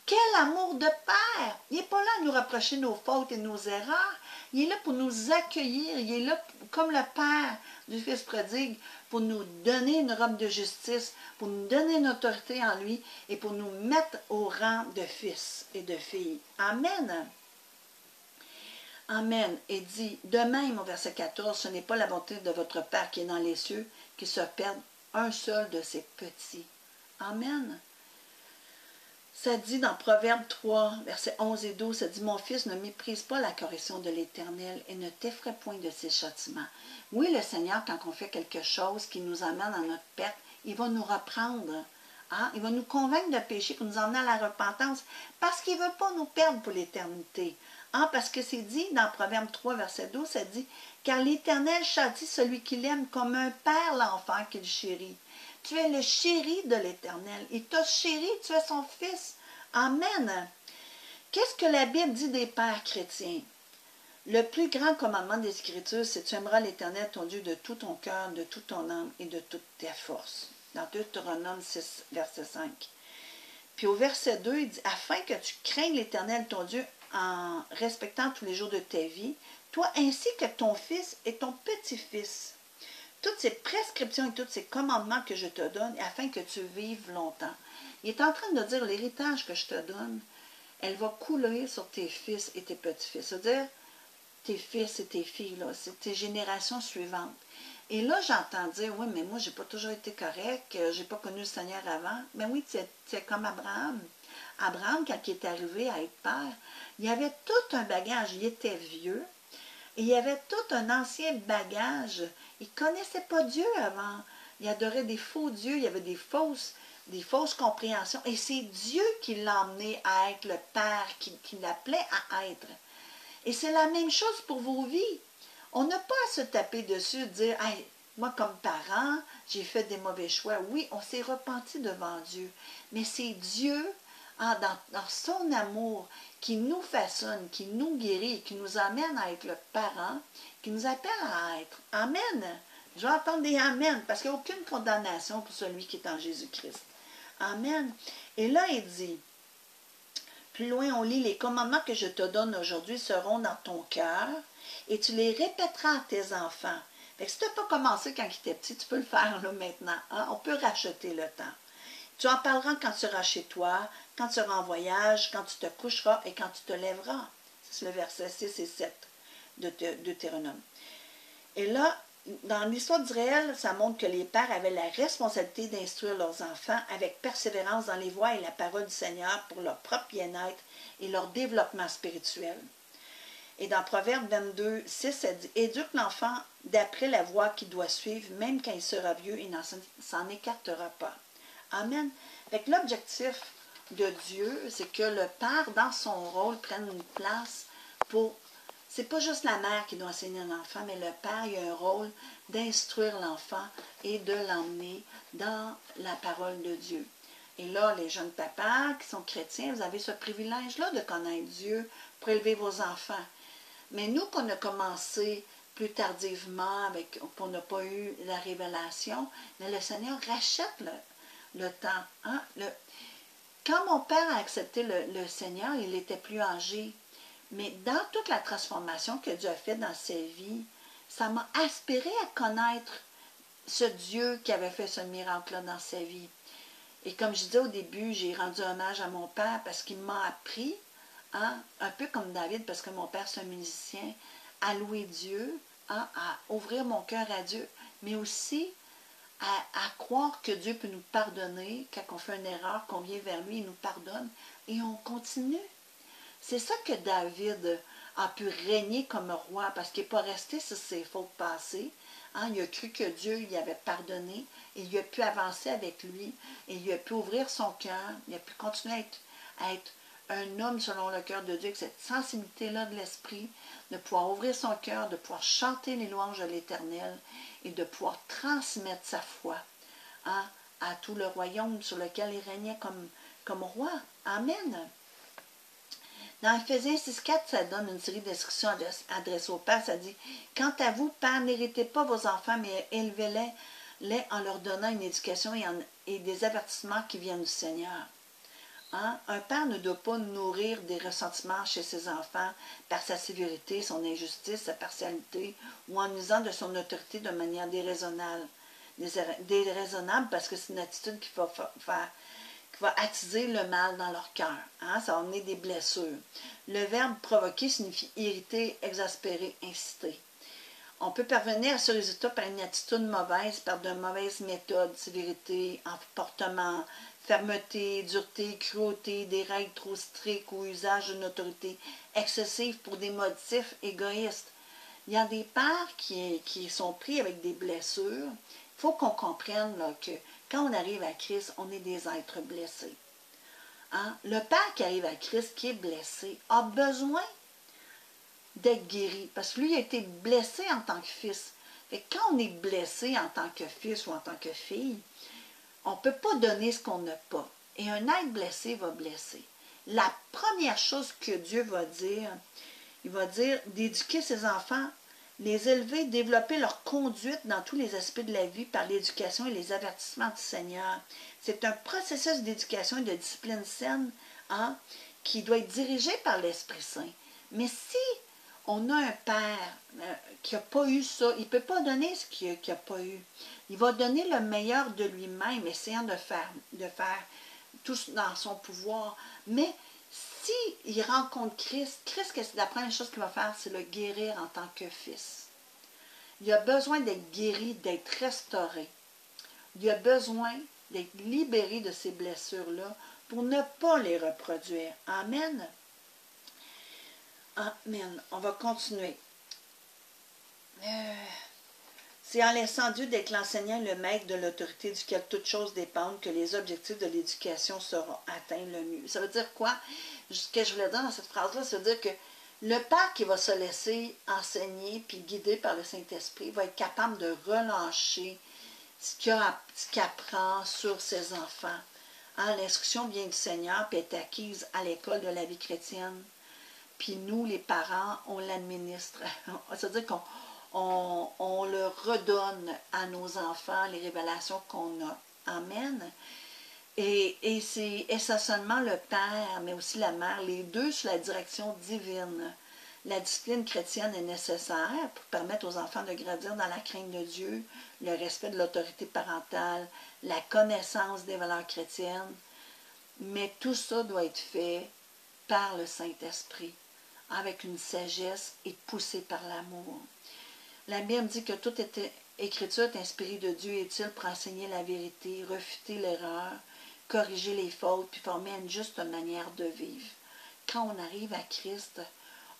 Quel amour de père! Il n'est pas là à nous reprocher nos fautes et nos erreurs. Il est là pour nous accueillir. Il est là comme le père du fils prodigue pour nous donner une robe de justice, pour nous donner une autorité en lui et pour nous mettre au rang de fils et de filles. Amen. Amen. Et dit, de même, au verset 14, ce n'est pas la bonté de votre Père qui est dans les cieux qui se perde un seul de ses petits. Amen. Ça dit dans Proverbe 3, versets 11 et 12, ça dit « Mon fils, ne méprise pas la correction de l'Éternel et ne t'effraie point de ses châtiments. » Oui, le Seigneur, quand on fait quelque chose qui nous amène à notre perte, il va nous reprendre. Hein? Il va nous convaincre de péché pour nous emmener à la repentance parce qu'il ne veut pas nous perdre pour l'éternité. Hein? Parce que c'est dit dans Proverbe 3, verset 12, ça dit « Car l'Éternel châtie celui qu'il aime comme un père l'enfant qu'il chérit. » Tu es le chéri de l'Éternel. Il t'a chéri, tu es son fils. Amen. Qu'est-ce que la Bible dit des pères chrétiens? Le plus grand commandement des Écritures, c'est « Tu aimeras l'Éternel, ton Dieu, de tout ton cœur, de toute ton âme et de toutes tes forces. » Dans Deutéronome 6, verset 5. Puis au verset 2, il dit « Afin que tu craignes l'Éternel, ton Dieu, en respectant tous les jours de ta vie, toi ainsi que ton fils et ton petit-fils. » Toutes ces prescriptions et tous ces commandements que je te donne afin que tu vives longtemps. Il est en train de dire, l'héritage que je te donne, elle va couler sur tes fils et tes petits-fils. C'est-à-dire, tes fils et tes filles, c'est tes générations suivantes. Et là, j'entends dire, oui, mais moi, j'ai pas toujours été correct, j'ai pas connu le Seigneur avant. Mais oui, tu es comme Abraham. Abraham, quand il est arrivé à être père, il avait tout un bagage. Il était vieux. Et il y avait tout un ancien bagage. Il ne connaissait pas Dieu avant. Il adorait des faux dieux, il y avait des fausses des fausses compréhensions. Et c'est Dieu qui l'a emmené à être le Père, qui l'appelait à être. Et c'est la même chose pour vos vies. On n'a pas à se taper dessus, dire hey, moi comme parent, j'ai fait des mauvais choix. Oui, on s'est repenti devant Dieu. Mais c'est Dieu, hein, dans son amour, qui nous façonne, qui nous guérit, qui nous amène à être le parent, qui nous appelle à être. Amen. Je vais entendre des Amen, parce qu'il n'y a aucune condamnation pour celui qui est en Jésus-Christ. Amen. Et là, il dit, plus loin, on lit, les commandements que je te donne aujourd'hui seront dans ton cœur et tu les répéteras à tes enfants. Fait que si tu n'as pas commencé quand il était petit, tu peux le faire là maintenant. Hein? On peut racheter le temps. Tu en parleras quand tu seras chez toi, quand tu seras en voyage, quand tu te coucheras et quand tu te lèveras. C'est le verset 6 et 7 de Deutéronome. Et là, dans l'histoire d'Israël, ça montre que les pères avaient la responsabilité d'instruire leurs enfants avec persévérance dans les voies et la parole du Seigneur pour leur propre bien-être et leur développement spirituel. Et dans Proverbe 22, 6, ça dit « Éduque l'enfant d'après la voie qu'il doit suivre, même quand il sera vieux, il ne s'en écartera pas. » Amen. Fait que l'objectif de Dieu, c'est que le père, dans son rôle, prenne une place pour... C'est pas juste la mère qui doit enseigner l'enfant, mais le père, il a un rôle d'instruire l'enfant et de l'emmener dans la parole de Dieu. Et là, les jeunes papas qui sont chrétiens, vous avez ce privilège-là de connaître Dieu pour élever vos enfants. Mais nous, qu'on a commencé plus tardivement, qu'on n'a pas eu la révélation, mais le Seigneur rachète le temps. Hein? Quand mon père a accepté le Seigneur, il était plus âgé. Mais dans toute la transformation que Dieu a faite dans sa vie, ça m'a aspiré à connaître ce Dieu qui avait fait ce miracle-là dans sa vie. Et comme je disais au début, j'ai rendu hommage à mon père parce qu'il m'a appris, hein, un peu comme David, parce que mon père c'est un musicien, à louer Dieu, hein, à ouvrir mon cœur à Dieu, mais aussi à croire que Dieu peut nous pardonner quand on fait une erreur, qu'on vient vers lui, il nous pardonne, et on continue. C'est ça que David a pu régner comme roi, parce qu'il n'est pas resté sur ses fautes passées. Hein, il a cru que Dieu lui avait pardonné, et il a pu avancer avec lui, et il a pu ouvrir son cœur, il a pu continuer à être un homme selon le cœur de Dieu, avec cette sensibilité-là de l'esprit, de pouvoir ouvrir son cœur, de pouvoir chanter les louanges de l'Éternel, et de pouvoir transmettre sa foi, hein, à tout le royaume sur lequel il régnait comme roi. Amen. Dans Ephésiens 6,4, ça donne une série d'instructions adressées aux pères. Ça dit « Quant à vous, pères, n'héritez pas vos enfants, mais élevez-les en leur donnant une éducation et des avertissements qui viennent du Seigneur. » Hein? Un père ne doit pas nourrir des ressentiments chez ses enfants par sa sévérité, son injustice, sa partialité, ou en usant de son autorité de manière déraisonnable. Déraisonnable parce que c'est une attitude qui va attiser le mal dans leur cœur. Hein? Ça va amener des blessures. Le verbe provoquer signifie irriter, exaspérer, inciter. On peut parvenir à ce résultat par une attitude mauvaise, par de mauvaises méthodes, sévérité, emportement, fermeté, dureté, cruauté, des règles trop strictes ou usage d'une autorité excessive pour des motifs égoïstes. Il y a des pères qui sont pris avec des blessures. Il faut qu'on comprenne là, que quand on arrive à Christ, on est des êtres blessés. Hein? Le père qui arrive à Christ, qui est blessé, a besoin d'être guéri, parce que lui a été blessé en tant que fils. Et quand on est blessé en tant que fils ou en tant que fille, on ne peut pas donner ce qu'on n'a pas. Et un être blessé va blesser. La première chose que Dieu va dire, il va dire d'éduquer ses enfants, les élever, développer leur conduite dans tous les aspects de la vie par l'éducation et les avertissements du Seigneur. C'est un processus d'éducation et de discipline saine, hein, qui doit être dirigé par l'Esprit Saint. Mais si on a un père qui n'a pas eu ça, il ne peut pas donner ce qu'il n'a pas eu. Il va donner le meilleur de lui-même, essayant de faire tout dans son pouvoir. Mais s'il rencontre Christ, la première chose qu'il va faire, c'est le guérir en tant que fils. Il a besoin d'être guéri, d'être restauré. Il a besoin d'être libéré de ces blessures-là pour ne pas les reproduire. Amen. Amen. On va continuer. C'est en laissant Dieu d'être l'enseignant et le maître de l'autorité duquel toutes choses dépendent que les objectifs de l'éducation seront atteints le mieux. Ça veut dire quoi? Ce que je voulais dire dans cette phrase-là, ça veut dire que le père qui va se laisser enseigner puis guider par le Saint-Esprit va être capable de relâcher ce qu'il apprend sur ses enfants. Hein, l'instruction vient du Seigneur puis est acquise à l'école de la vie chrétienne. Puis nous, les parents, on l'administre. C'est-à-dire qu'on le redonne à nos enfants, les révélations qu'on a. Amen. Et c'est essentiellement le père, mais aussi la mère, les deux sous la direction divine. La discipline chrétienne est nécessaire pour permettre aux enfants de grandir dans la crainte de Dieu, le respect de l'autorité parentale, la connaissance des valeurs chrétiennes. Mais tout ça doit être fait par le Saint-Esprit, avec une sagesse et poussé par l'amour. La Bible dit que toute écriture est inspirée de Dieu et utile pour enseigner la vérité, refuter l'erreur, corriger les fautes, puis former une juste manière de vivre. Quand on arrive à Christ,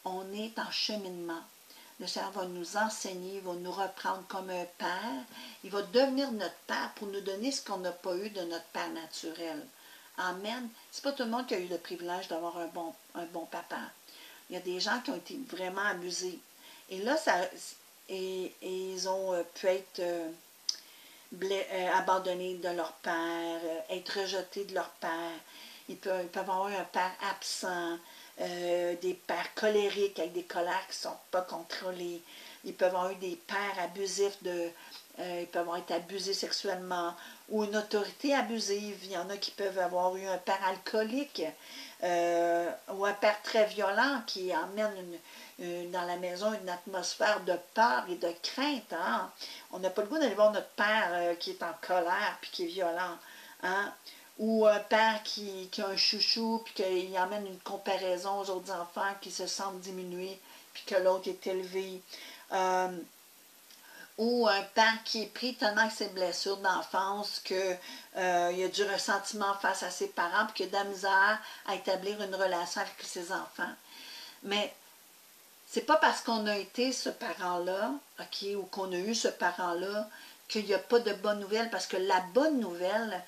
on est en cheminement. Le Seigneur va nous enseigner, il va nous reprendre comme un père. Il va devenir notre père pour nous donner ce qu'on n'a pas eu de notre père naturel. Amen. C'est pas tout le monde qui a eu le privilège d'avoir un bon papa. Il y a des gens qui ont été vraiment abusés. Et là, ils ont pu être abandonnés de leur père, être rejetés de leur père. Ils peuvent avoir un père absent, des pères colériques avec des colères qui ne sont pas contrôlées. Ils peuvent avoir eu des pères abusifs, ils peuvent avoir été abusés sexuellement ou une autorité abusive. Il y en a qui peuvent avoir eu un père alcoolique ou un père très violent qui emmène dans la maison une atmosphère de peur et de crainte. Hein? On n'a pas le goût d'aller voir notre père qui est en colère puis qui est violent. Hein? Ou un père qui a un chouchou puis qu'il emmène une comparaison aux autres enfants qui se sentent diminués puis que l'autre est élevé. Ou un père qui est pris tellement avec ses blessures d'enfance qu'il a du ressentiment face à ses parents puis qu'il a de la misère à établir une relation avec ses enfants. Mais c'est pas parce qu'on a été ce parent-là, okay, ou qu'on a eu ce parent-là, qu'il n'y a pas de bonne nouvelle, parce que la bonne nouvelle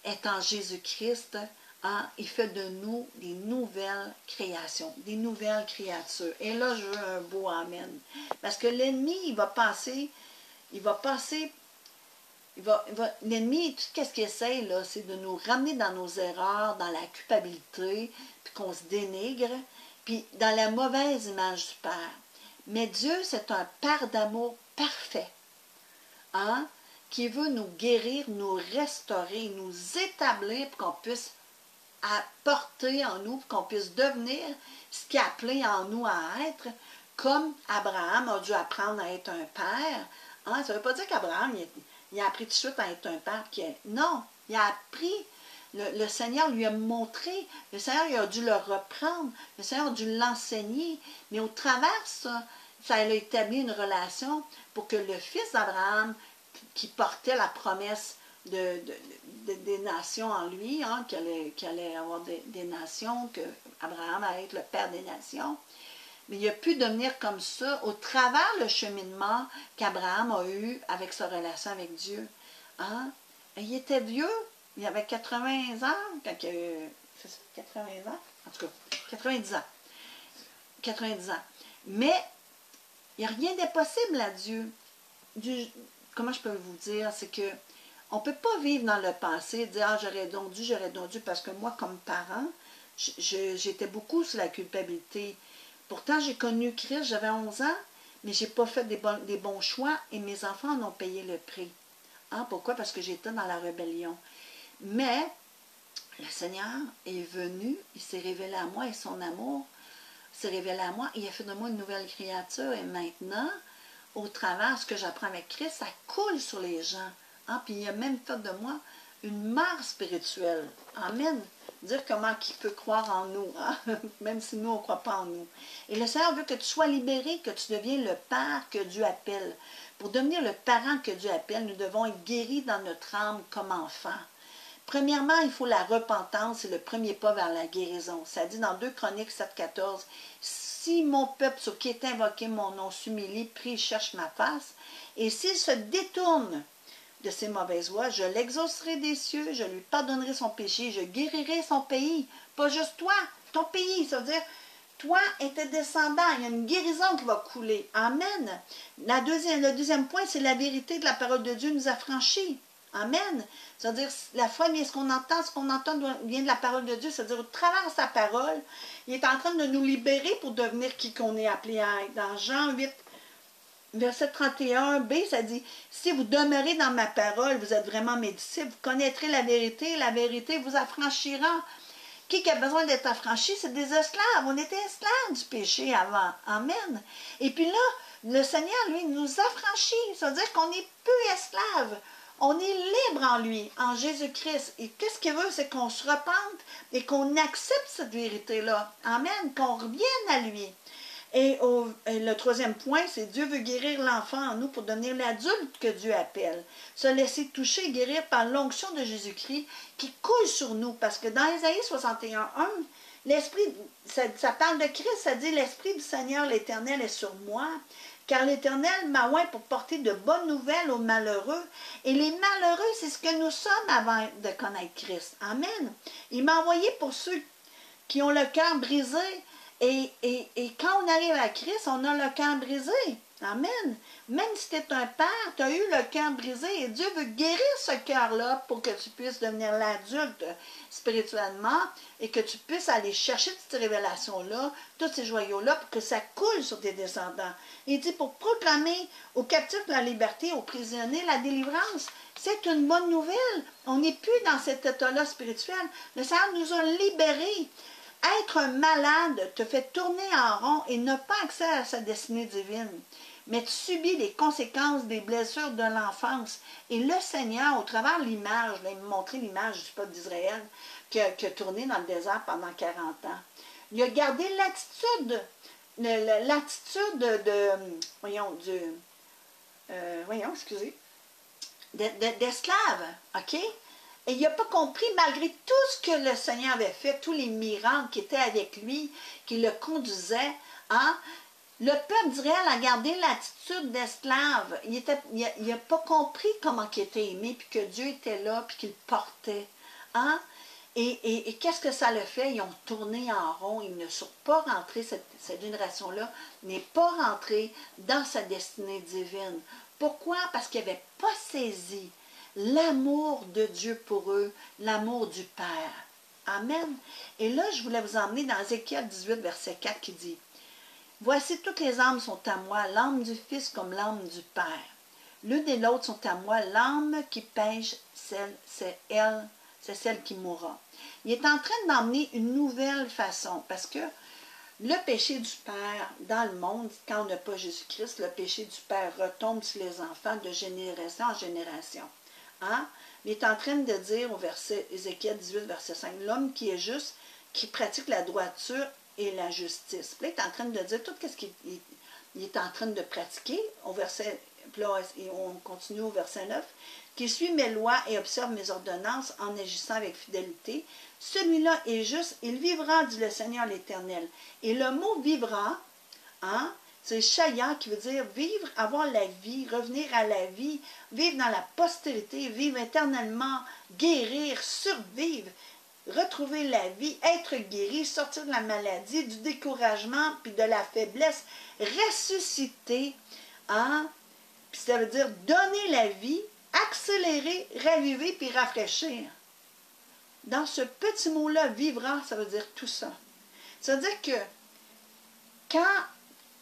est en Jésus-Christ. Hein, il fait de nous des nouvelles créations, des nouvelles créatures. Et là, je veux un beau amen. Parce que l'ennemi, l'ennemi, tout ce qu'il essaie, là, c'est de nous ramener dans nos erreurs, dans la culpabilité, puis qu'on se dénigre, puis dans la mauvaise image du Père. Mais Dieu, c'est un Père d'amour parfait, hein, qui veut nous guérir, nous restaurer, nous établir pour qu'on puisse apporter en nous, pour qu'on puisse devenir ce qu'il a appelé en nous à être, comme Abraham a dû apprendre à être un père. Hein, ça ne veut pas dire qu'Abraham, il a appris tout de suite à être un père. Non, il a appris. Le Seigneur lui a montré, le Seigneur il a dû le reprendre, le Seigneur a dû l'enseigner, mais au travers ça a établi une relation pour que le fils d'Abraham, qui portait la promesse des nations en lui, hein, qu'il allait avoir des nations, que Abraham allait être le père des nations, mais il a pu devenir comme ça au travers le cheminement qu'Abraham a eu avec sa relation avec Dieu. Hein? Il était vieux. Il avait 80 ans, c'est ça, 80 ans? En tout cas, 90 ans. 90 ans. Mais il n'y a rien d'impossible à Dieu. Comment je peux vous dire? C'est que on ne peut pas vivre dans le passé et dire « Ah, j'aurais donc dû », parce que moi, comme parent, j'étais beaucoup sous la culpabilité. Pourtant, j'ai connu Christ, j'avais 11 ans, mais je n'ai pas fait des bons choix et mes enfants en ont payé le prix. Hein? Pourquoi? Parce que j'étais dans la rébellion. Mais le Seigneur est venu, il s'est révélé à moi et son amour s'est révélé à moi et il a fait de moi une nouvelle créature. Et maintenant, au travers de ce que j'apprends avec Christ, ça coule sur les gens. Hein? Puis il a même fait de moi une mère spirituelle. Amen. Dire comment qui peut croire en nous, hein? Même si nous, on ne croit pas en nous. Et le Seigneur veut que tu sois libéré, que tu deviennes le Père que Dieu appelle. Pour devenir le parent que Dieu appelle, nous devons être guéris dans notre âme comme enfants. Premièrement, il faut la repentance, c'est le premier pas vers la guérison. Ça dit dans 2 Chroniques 7,14, « Si si mon peuple sur qui est invoqué mon nom s'humilie, prie, cherche ma face, et s'il se détourne de ses mauvaises voies, je l'exaucerai des cieux, je lui pardonnerai son péché, je guérirai son pays. Pas juste toi, ton pays, ça veut dire, toi et tes descendants, il y a une guérison qui va couler. Amen. Le deuxième point, c'est la vérité de la parole de Dieu nous affranchit. Amen. C'est-à-dire, la foi vient ce qu'on entend vient de la parole de Dieu, c'est-à-dire, au travers de sa parole, il est en train de nous libérer pour devenir qui qu'on est appelé à être. Dans Jean 8, verset 31b, ça dit, « Si vous demeurez dans ma parole, vous êtes vraiment mes disciples, vous connaîtrez la vérité vous affranchira. » Qui a besoin d'être affranchi? C'est des esclaves. On était esclaves du péché avant. Amen. Et puis là, le Seigneur, lui, nous affranchit. Ça veut dire qu'on n'est plus esclaves. On est libre en lui, en Jésus-Christ. Et qu'est-ce qu'il veut? C'est qu'on se repente et qu'on accepte cette vérité-là. Amen. Qu'on revienne à lui. Et le troisième point, c'est Dieu veut guérir l'enfant en nous pour devenir l'adulte que Dieu appelle. Se laisser toucher et guérir par l'onction de Jésus-Christ qui coule sur nous. Parce que dans Ésaïe 61:1, l'Esprit, ça parle de Christ, ça dit « L'Esprit du Seigneur l'Éternel est sur moi, car l'Éternel m'a oint pour porter de bonnes nouvelles aux malheureux. » Et les malheureux, c'est ce que nous sommes avant de connaître Christ. Amen. Il m'a envoyé pour ceux qui ont le cœur brisé. Et quand on arrive à Christ, on a le cœur brisé. Amen. Même si tu es un père, tu as eu le cœur brisé et Dieu veut guérir ce cœur-là pour que tu puisses devenir l'adulte spirituellement et que tu puisses aller chercher cette révélation-là, tous ces joyaux-là, pour que ça coule sur tes descendants. Il dit pour proclamer aux captifs la liberté, aux prisonniers la délivrance. C'est une bonne nouvelle. On n'est plus dans cet état-là spirituel. Le Seigneur nous a libérés. Être un malade te fait tourner en rond et n'a pas accès à sa destinée divine. Mais tu subis les conséquences des blessures de l'enfance. Et le Seigneur, au travers de l'image, il m'a montré l'image du peuple d'Israël qui a tourné dans le désert pendant 40 ans. Il a gardé d'esclave, ok? Et il n'a pas compris, malgré tout ce que le Seigneur avait fait, tous les miracles qui étaient avec lui, qui le conduisaient, hein? Le peuple d'Israël a gardé l'attitude d'esclave. Il n'a pas compris comment il était aimé, puis que Dieu était là, puis qu'il le portait. Hein? Et qu'est-ce que ça le fait? Ils ont tourné en rond, ils ne sont pas rentrés, cette génération-là n'est pas rentrée dans sa destinée divine. Pourquoi? Parce qu'ils n'avaient pas saisi l'amour de Dieu pour eux, l'amour du Père. Amen. Et là, je voulais vous emmener dans Ézéchiel 18, verset 4 qui dit « Voici, toutes les âmes sont à moi, l'âme du Fils comme l'âme du Père. L'une et l'autre sont à moi, l'âme qui pêche, c'est celle qui mourra. » Il est en train d'emmener une nouvelle façon, parce que le péché du Père dans le monde, quand on n'a pas Jésus-Christ, le péché du Père retombe sur les enfants de génération en génération. Hein? Il est en train de dire au verset Ézéchiel 18, verset 5, « L'homme qui est juste, qui pratique la droiture et la justice. » Puis là, il est en train de dire tout ce qu'il est en train de pratiquer. Au verset, puis là, on continue au verset 9. « Qui suit mes lois et observe mes ordonnances en agissant avec fidélité. Celui-là est juste, il vivra, dit le Seigneur l'Éternel. » Et le mot « vivra », hein, c'est Shaya qui veut dire vivre, avoir la vie, revenir à la vie, vivre dans la postérité, vivre éternellement, guérir, survivre, retrouver la vie, être guéri, sortir de la maladie, du découragement, puis de la faiblesse, ressusciter, hein? Puis ça veut dire donner la vie, accélérer, raviver, puis rafraîchir. Dans ce petit mot-là, vivra, ça veut dire tout ça. Ça veut dire que quand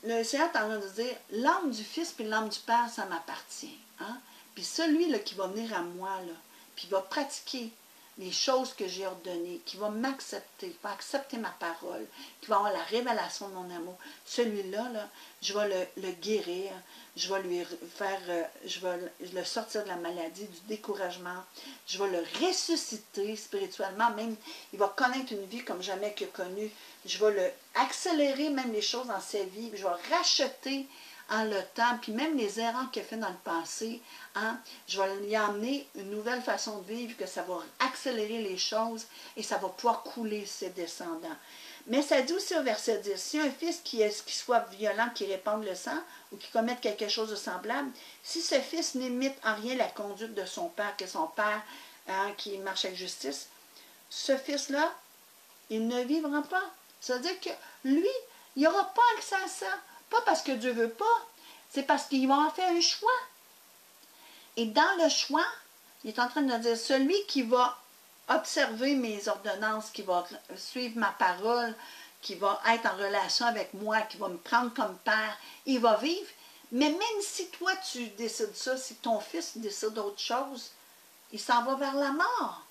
le Seigneur est en train de dire, l'âme du Fils puis l'âme du Père, ça m'appartient. Hein? Puis celui là, qui va venir à moi, là, puis va pratiquer les choses que j'ai ordonnées, qui va m'accepter, qui va accepter ma parole, qui va avoir la révélation de mon amour, celui-là, là, je vais le guérir, je vais lui faire, je vais le sortir de la maladie, du découragement, je vais le ressusciter spirituellement, même il va connaître une vie comme jamais qu'il a connue, je vais le accélérer même les choses dans sa vie, je vais racheter en le temps, puis même les erreurs qu'il a fait dans le passé, hein, je vais lui emmener une nouvelle façon de vivre, que ça va accélérer les choses et ça va pouvoir couler ses descendants. Mais ça dit aussi au verset 10, si un fils qui soit violent, qui répande le sang, ou qui commette quelque chose de semblable, si ce fils n'imite en rien la conduite de son père, que son père, hein, qui marche avec justice, ce fils-là, il ne vivra pas. C'est-à-dire que lui, il n'aura pas accès à ça. Pas parce que Dieu ne veut pas, c'est parce qu'il va en faire un choix. Et dans le choix, il est en train de dire, celui qui va observer mes ordonnances, qui va suivre ma parole, qui va être en relation avec moi, qui va me prendre comme père, il va vivre. Mais même si toi tu décides ça, si ton fils décide autre chose, il s'en va vers la mort.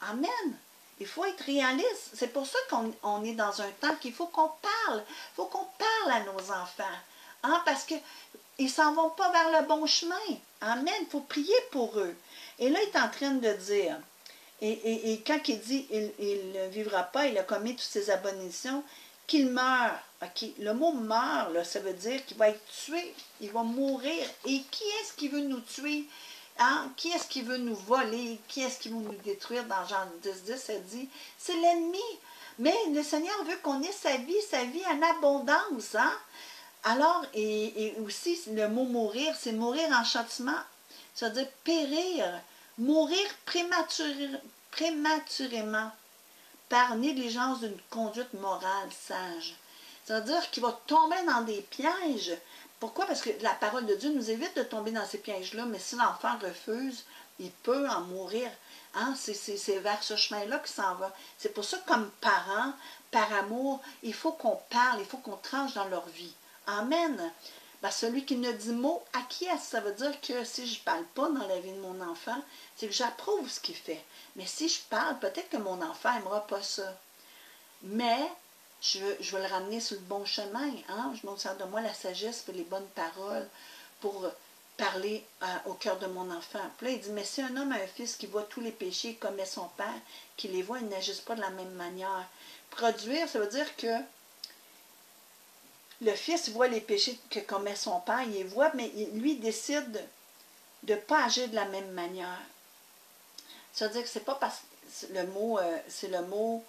Amen. Il faut être réaliste. C'est pour ça qu'on est dans un temps qu'il faut qu'on parle. Il faut qu'on parle à nos enfants. Hein, parce qu'ils ne s'en vont pas vers le bon chemin. Amen. Il faut prier pour eux. Et là, il est en train de dire, et quand il dit il ne vivra pas, il a commis toutes ses abominations, qu'il meurt. Okay. Le mot meurt, là, ça veut dire qu'il va être tué, il va mourir. Et qui est-ce qui veut nous tuer? Hein? Qui est-ce qui veut nous voler? Qui est-ce qui veut nous détruire? Dans Jean 10, ça dit, c'est l'ennemi. Mais le Seigneur veut qu'on ait sa vie en abondance. Hein? Alors, et aussi, le mot mourir, c'est mourir en châtiment. Ça veut dire périr, mourir prématurément par négligence d'une conduite morale sage. Ça veut dire qu'il va tomber dans des pièges. Pourquoi? Parce que la parole de Dieu nous évite de tomber dans ces pièges-là, mais si l'enfant refuse, il peut en mourir. Hein? C'est vers ce chemin-là qu'il s'en va. C'est pour ça que comme parents, par amour, il faut qu'on parle, il faut qu'on tranche dans leur vie. Amen. Ben, celui qui ne dit mot acquiesce, ça veut dire que si je ne parle pas dans la vie de mon enfant, c'est que j'approuve ce qu'il fait. Mais si je parle, peut-être que mon enfant n'aimera pas ça. Mais je veux le ramener sur le bon chemin. Hein? Je me sers de moi la sagesse et les bonnes paroles pour parler au cœur de mon enfant. Puis là, il dit, mais si un homme a un fils qui voit tous les péchés commet son père, qui les voit, il n'agisse pas de la même manière. Produire, ça veut dire que le fils voit les péchés que commet son père, il les voit, mais lui décide de ne pas agir de la même manière. Ça veut dire que c'est pas parce que c'est le mot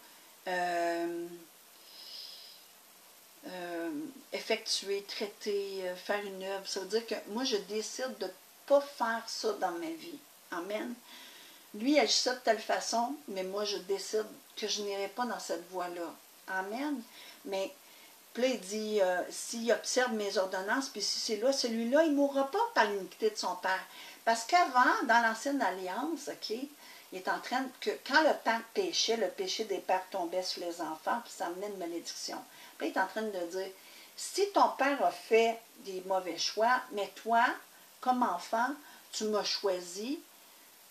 effectuer, traiter, faire une œuvre. Ça veut dire que moi, je décide de ne pas faire ça dans ma vie. Amen. Lui agit ça de telle façon, mais moi, je décide que je n'irai pas dans cette voie-là. Amen. Mais puis là, il dit, s'il observe mes ordonnances, puis si c'est là, celui-là, il ne mourra pas par l'iniquité de son père. Parce qu'avant, dans l'ancienne alliance, OK, il est en train que quand le père péchait, le péché des pères tombait sur les enfants, puis ça amenait une malédiction. Puis là, il est en train de dire, si ton père a fait des mauvais choix, mais toi, comme enfant, tu m'as choisi,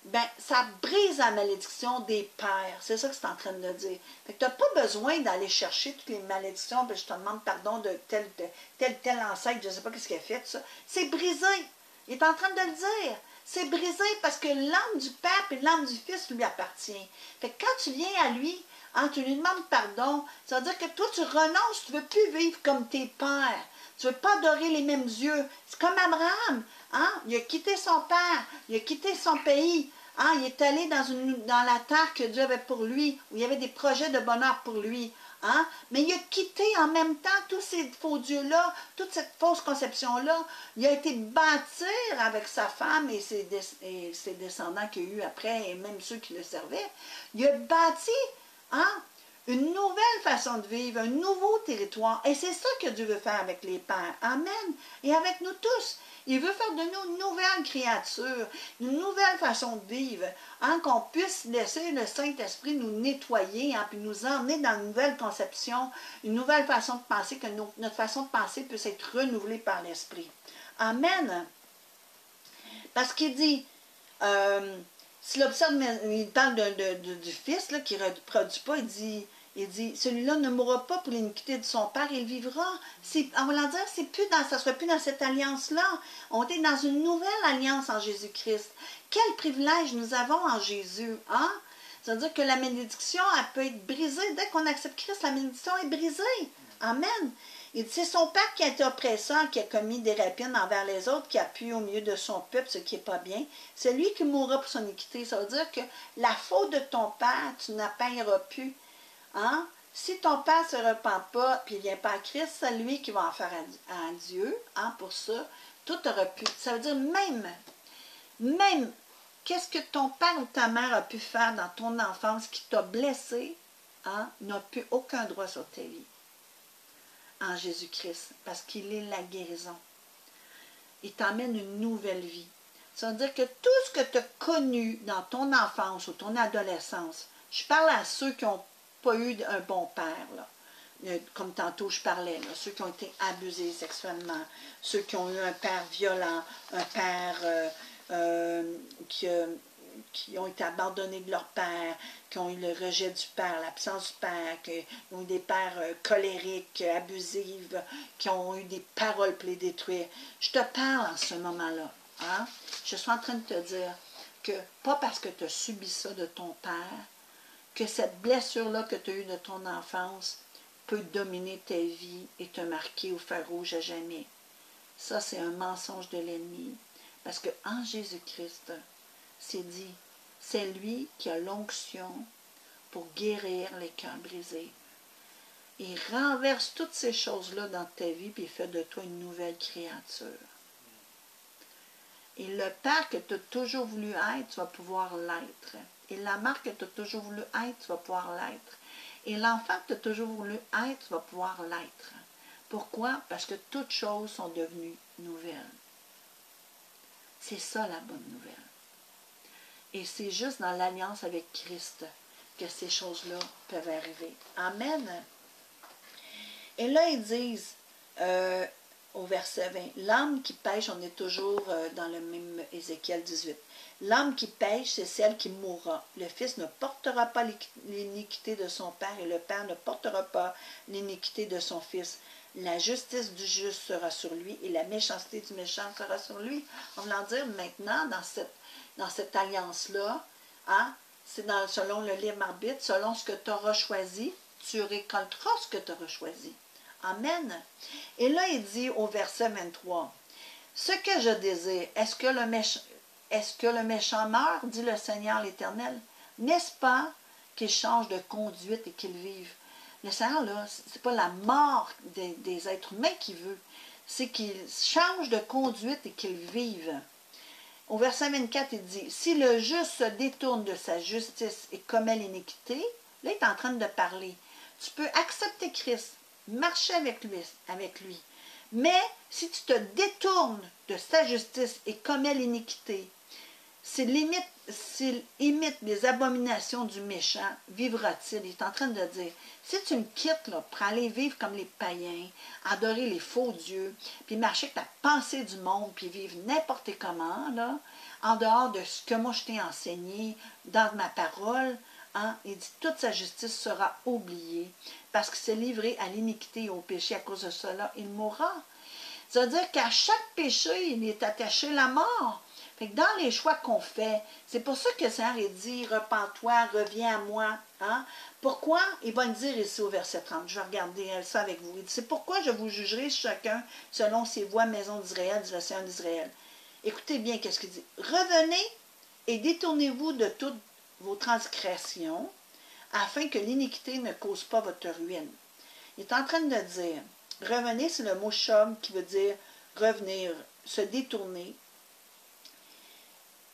ben, ça brise la malédiction des pères. C'est ça que c'est en train de dire. Fait que tu n'as pas besoin d'aller chercher toutes les malédictions, ben, je te demande pardon de tel ancêtre, je ne sais pas ce qu'il a fait, tout ça. C'est brisé. Il est en train de le dire. C'est brisé parce que l'âme du Père et l'âme du Fils lui appartient. Fait que quand tu viens à lui, hein, tu lui demandes pardon, ça veut dire que toi, tu renonces, tu ne veux plus vivre comme tes pères. Tu ne veux pas adorer les mêmes yeux. C'est comme Abraham. Hein? Il a quitté son père, il a quitté son pays. Hein? Il est allé dans la terre que Dieu avait pour lui, où il y avait des projets de bonheur pour lui. Hein? Mais il a quitté en même temps tous ces faux dieux-là, toute cette fausse conception-là. Il a été bâtir avec sa femme et ses descendants qu'il y a eu après, et même ceux qui le servaient. Il a bâti, hein, une nouvelle façon de vivre, un nouveau territoire. Et c'est ça que Dieu veut faire avec les pères. Amen. Et avec nous tous. Il veut faire de nous une nouvelle créature, une nouvelle façon de vivre, hein, qu'on puisse laisser le Saint-Esprit nous nettoyer, hein, puis nous emmener dans une nouvelle conception, une nouvelle façon de penser, que notre façon de penser puisse être renouvelée par l'Esprit. Amen. Parce qu'il dit, s'il observe, il parle du Fils là, qui ne reproduit pas, il dit, celui-là ne mourra pas pour l'iniquité de son père, il vivra. En voulant dire, ça ne sera plus dans cette alliance-là. On est dans une nouvelle alliance en Jésus-Christ. Quel privilège nous avons en Jésus, hein? Ça veut dire que la bénédiction, elle peut être brisée. Dès qu'on accepte Christ, la bénédiction est brisée. Amen. Il dit, c'est son père qui a été oppresseur, qui a commis des rapines envers les autres, qui a pu au milieu de son peuple, ce qui n'est pas bien. C'est lui qui mourra pour son iniquité. Ça veut dire que la faute de ton père, tu n'en payeras plus. Hein? Si ton père ne se repent pas, puis il ne vient pas à Christ, c'est lui qui va en faire à Dieu, hein, pour ça. Tout aurait pu. Ça veut dire même, qu'est-ce que ton père ou ta mère a pu faire dans ton enfance qui t'a blessé, hein, n'a plus aucun droit sur ta vie. En Jésus-Christ, parce qu'il est la guérison. Il t'emmène une nouvelle vie. Ça veut dire que tout ce que tu as connu dans ton enfance ou ton adolescence, je parle à ceux qui n'ont pas eu un bon père, là. Comme tantôt je parlais, là, ceux qui ont été abusés sexuellement, ceux qui ont eu un père violent, un père qui ont été abandonnés de leur père, qui ont eu le rejet du père, l'absence du père, qui ont eu des pères colériques, abusifs, qui ont eu des paroles pour les détruire. Je te parle en ce moment-là. Hein? Je suis en train de te dire que, pas parce que tu as subi ça de ton père, que cette blessure-là que tu as eue de ton enfance peut dominer ta vie et te marquer au fer rouge à jamais. Ça, c'est un mensonge de l'ennemi. Parce qu'en Jésus-Christ, c'est dit, c'est lui qui a l'onction pour guérir les cœurs brisés. Il renverse toutes ces choses-là dans ta vie, puis il fait de toi une nouvelle créature. Et le père que tu as toujours voulu être, tu vas pouvoir l'être. Et la mère que tu as toujours voulu être, tu vas pouvoir l'être. Et l'enfant que tu as toujours voulu être, tu vas pouvoir l'être. Pourquoi? Parce que toutes choses sont devenues nouvelles. C'est ça la bonne nouvelle. Et c'est juste dans l'alliance avec Christ que ces choses-là peuvent arriver. Amen. Et là, ils disent, au verset 20, l'âme qui pêche, on est toujours dans le même Ézéchiel 18, l'âme qui pêche, c'est celle qui mourra. Le fils ne portera pas l'iniquité de son père et le père ne portera pas l'iniquité de son fils. La justice du juste sera sur lui et la méchanceté du méchant sera sur lui. On va dire maintenant, dans cette alliance-là, hein, c'est selon le libre arbitre, selon ce que tu auras choisi, tu récolteras ce que tu auras choisi. Amen. Et là, il dit au verset 23, « Ce que je désire, est-ce que le méchant meurt, dit le Seigneur l'Éternel? N'est-ce pas qu'il change de conduite et qu'il vive? » Le Seigneur, là, ce n'est pas la mort des êtres humains qu'il veut, c'est qu'il change de conduite et qu'il vive. Au verset 24, il dit, « Si le juste se détourne de sa justice et commet l'iniquité, là, il est en train de parler. Tu peux accepter Christ, marcher avec lui. Mais si tu te détournes de sa justice et commets l'iniquité, s'il imite les abominations du méchant, vivra-t-il? Il est en train de dire, si tu me quittes là, pour aller vivre comme les païens, adorer les faux dieux, puis marcher avec la pensée du monde, puis vivre n'importe comment, là, en dehors de ce que moi je t'ai enseigné dans ma parole, hein, il dit, toute sa justice sera oubliée, parce qu'il s'est livré à l'iniquité et au péché, à cause de cela, il mourra. Ça veut dire qu'à chaque péché, il est attaché la mort. Fait que dans les choix qu'on fait, c'est pour ça que le Seigneur dit, repens-toi, reviens à moi. Hein? Pourquoi? Il va le dire ici au verset 30. Je vais regarder ça avec vous. Il dit, c'est pourquoi je vous jugerai chacun selon ses voies, maison d'Israël, dit le Seigneur d'Israël. Écoutez bien qu'est-ce qu'il dit. Revenez et détournez-vous de toutes vos transgressions, afin que l'iniquité ne cause pas votre ruine. Il est en train de dire, revenez, c'est le mot shom qui veut dire revenir, se détourner.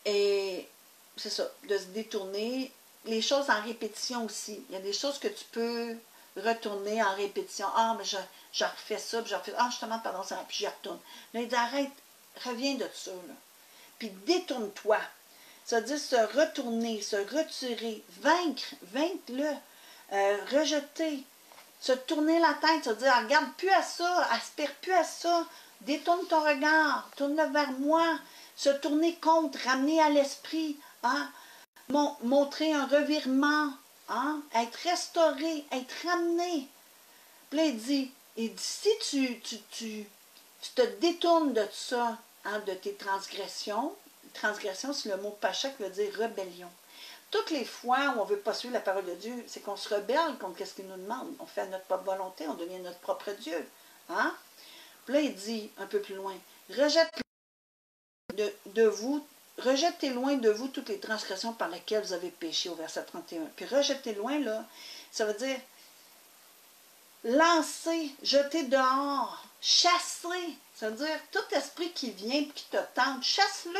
Et c'est ça, de se détourner. Les choses en répétition aussi. Il y a des choses que tu peux retourner en répétition. Ah, mais je refais ça, puis je refais ça. Ah, justement, pardon, ça, puis j'y retourne. Là, il dit, arrête, reviens de ça, là. Puis détourne-toi. Ça veut dire se retourner, se retirer, vaincre-le, rejeter, se tourner la tête, se dire, regarde plus à ça, aspire plus à ça, détourne ton regard, tourne-le vers moi, se tourner contre, ramener à l'esprit, hein, montrer un revirement, hein, être restauré, être ramené. Puis là, il dit si tu te détournes de ça, hein, de tes transgressions, transgression, c'est le mot pacha qui veut dire rébellion. Toutes les fois où on ne veut pas suivre la parole de Dieu, c'est qu'on se rebelle contre ce qu'il nous demande. On fait notre propre volonté, on devient notre propre Dieu. Hein? Puis là, il dit un peu plus loin, rejetez loin de vous toutes les transgressions par lesquelles vous avez péché, au verset 31. Puis rejetez loin, là, ça veut dire, lancer, jeter dehors, chasser. Ça veut dire tout esprit qui vient et qui te tente, chasse-le,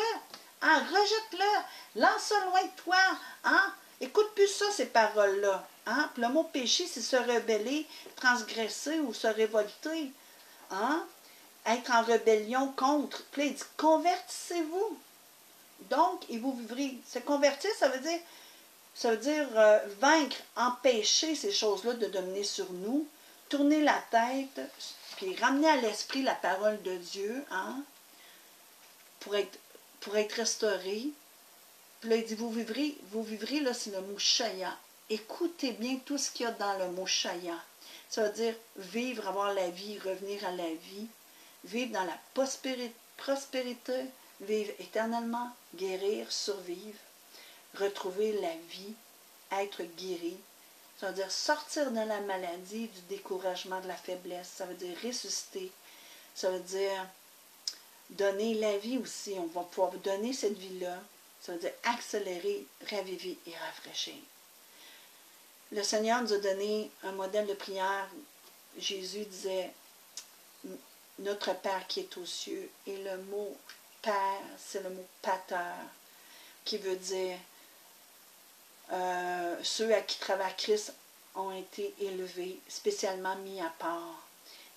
hein, rejette-le, lance-le loin de toi. Hein? Écoute plus ça, ces paroles-là. Hein? Le mot péché, c'est se rebeller, transgresser ou se révolter. Hein? Être en rébellion contre. Puis là, il dit, convertissez-vous. Donc, et vous vivrez. Se convertir, ça veut dire vaincre, empêcher ces choses-là de dominer sur nous, tourner la tête, puis ramener à l'esprit la parole de Dieu, hein, pour être restauré. Puis là, il dit, vous vivrez, là, c'est le mot Shaya. Écoutez bien tout ce qu'il y a dans le mot Shaya. Ça veut dire vivre, avoir la vie, revenir à la vie, vivre dans la prospérité, vivre éternellement, guérir, survivre, retrouver la vie, être guéri. Ça veut dire sortir de la maladie, du découragement, de la faiblesse. Ça veut dire ressusciter. Ça veut dire donner la vie aussi. On va pouvoir donner cette vie-là. Ça veut dire accélérer, raviver et rafraîchir. Le Seigneur nous a donné un modèle de prière. Jésus disait « Notre Père qui est aux cieux ». Et le mot « Père », c'est le mot « pater », qui veut dire ceux à qui travers Christ ont été élevés, spécialement mis à part,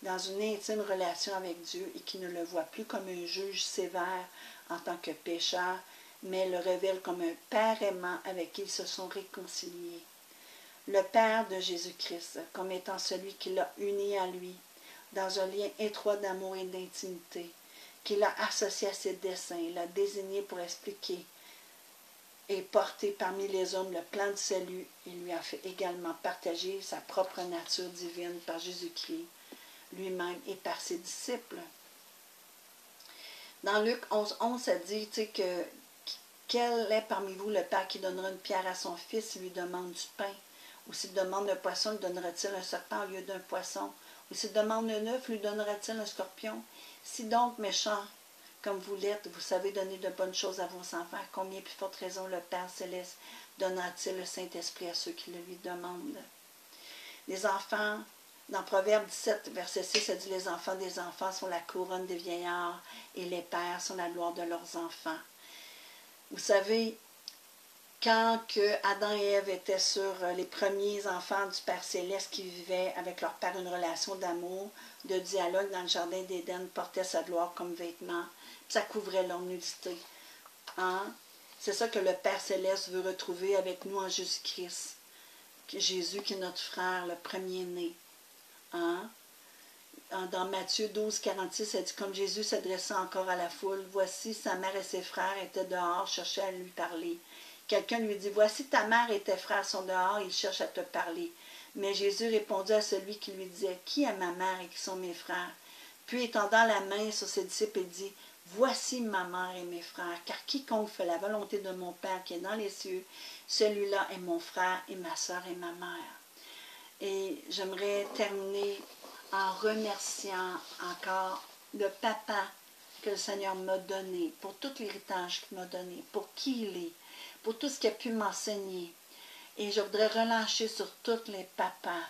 dans une intime relation avec Dieu et qui ne le voit plus comme un juge sévère en tant que pécheur, mais le révèle comme un Père aimant avec qui ils se sont réconciliés. Le Père de Jésus-Christ, comme étant celui qui l'a uni à lui, dans un lien étroit d'amour et d'intimité, qui l'a associé à ses desseins, l'a désigné pour expliquer et porter parmi les hommes le plan du salut, et lui a fait également partager sa propre nature divine par Jésus-Christ lui-même et par ses disciples. Dans Luc 11, ça dit que quel est parmi vous le père qui donnera une pierre à son fils s'il lui demande du pain? Ou s'il demande un poisson, lui donnera-t-il un serpent au lieu d'un poisson? Ou s'il demande un œuf, lui donnera-t-il un scorpion? Si donc, méchants comme vous l'êtes, vous savez donner de bonnes choses à vos enfants, combien plus forte raison le Père Céleste donnera-t-il le Saint-Esprit à ceux qui le lui demandent? Les enfants, dans Proverbe 17, verset 6, ça dit « Les enfants des enfants sont la couronne des vieillards, et les pères sont la gloire de leurs enfants. » Vous savez, quand Adam et Ève étaient sur les premiers enfants du Père Céleste qui vivaient avec leur Père une relation d'amour, de dialogue dans le jardin d'Éden, portaient sa gloire comme vêtement, puis ça couvrait leur nudité. Hein? C'est ça que le Père Céleste veut retrouver avec nous en Jésus-Christ. Jésus qui est notre frère, le premier-né. Hein? Dans Matthieu 12, 46, elle dit « Comme Jésus s'adressait encore à la foule, voici sa mère et ses frères étaient dehors, cherchaient à lui parler. Quelqu'un lui dit, voici ta mère et tes frères sont dehors, ils cherchent à te parler. Mais Jésus répondit à celui qui lui disait, qui est ma mère et qui sont mes frères? Puis étendant la main sur ses disciples, il dit, voici ma mère et mes frères, car quiconque fait la volonté de mon Père qui est dans les cieux, celui-là est mon frère et ma soeur et ma mère. Et j'aimerais terminer en remerciant encore le papa que le Seigneur m'a donné, pour tout l'héritage qu'il m'a donné, pour qui il est, pour tout ce qu'il a pu m'enseigner. Et je voudrais relâcher sur tous les papas,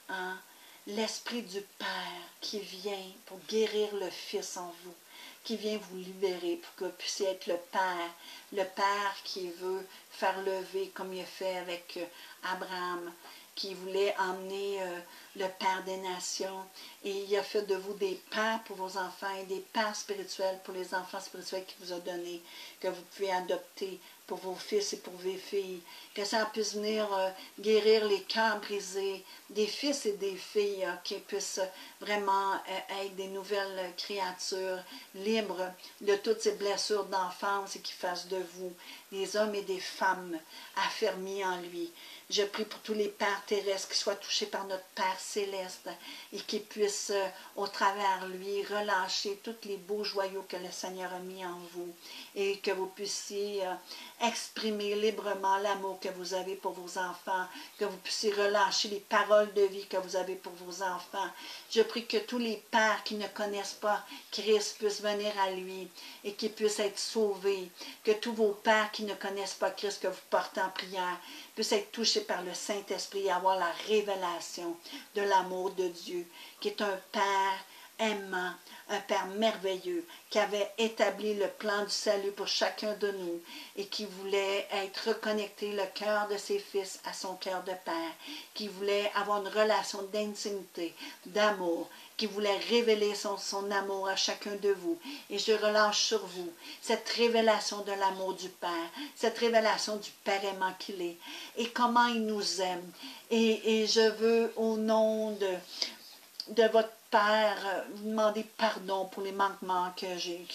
hein, l'esprit du Père qui vient pour guérir le Fils en vous, qui vient vous libérer pour que vous puissiez être le Père qui veut faire lever, comme il a fait avec Abraham, qui voulait emmener le Père des nations. Et il a fait de vous des pères pour vos enfants et des pères spirituels pour les enfants spirituels qu'il vous a donnés, que vous pouvez adopter pour vos fils et pour vos filles. Que ça puisse venir guérir les cœurs brisés des fils et des filles, qui puissent vraiment être des nouvelles créatures libres de toutes ces blessures d'enfance et qui fassent de vous des hommes et des femmes affermis en lui. Je prie pour tous les pères terrestres qui soient touchés par notre Père céleste et qui puissent, au travers lui, relâcher tous les beaux joyaux que le Seigneur a mis en vous et que vous puissiez exprimer librement l'amour que vous avez pour vos enfants, que vous puissiez relâcher les paroles de vie que vous avez pour vos enfants. Je prie que tous les pères qui ne connaissent pas Christ puissent venir à lui et qu'ils puissent être sauvés, que tous vos pères qui ne connaissent pas Christ, que vous portez en prière, puissent être touchés par le Saint-Esprit et avoir la révélation de l'amour de Dieu, qui est un Père aimant, un Père merveilleux, qui avait établi le plan du salut pour chacun de nous et qui voulait être reconnecté le cœur de ses fils à son cœur de Père, qui voulait avoir une relation d'intimité, d'amour, qui voulait révéler son amour à chacun de vous. Et je relâche sur vous cette révélation de l'amour du Père, cette révélation du Père aimant qu'il est et comment il nous aime. Et je veux au nom de votre Père, vous demander pardon pour les manquements que j'ai,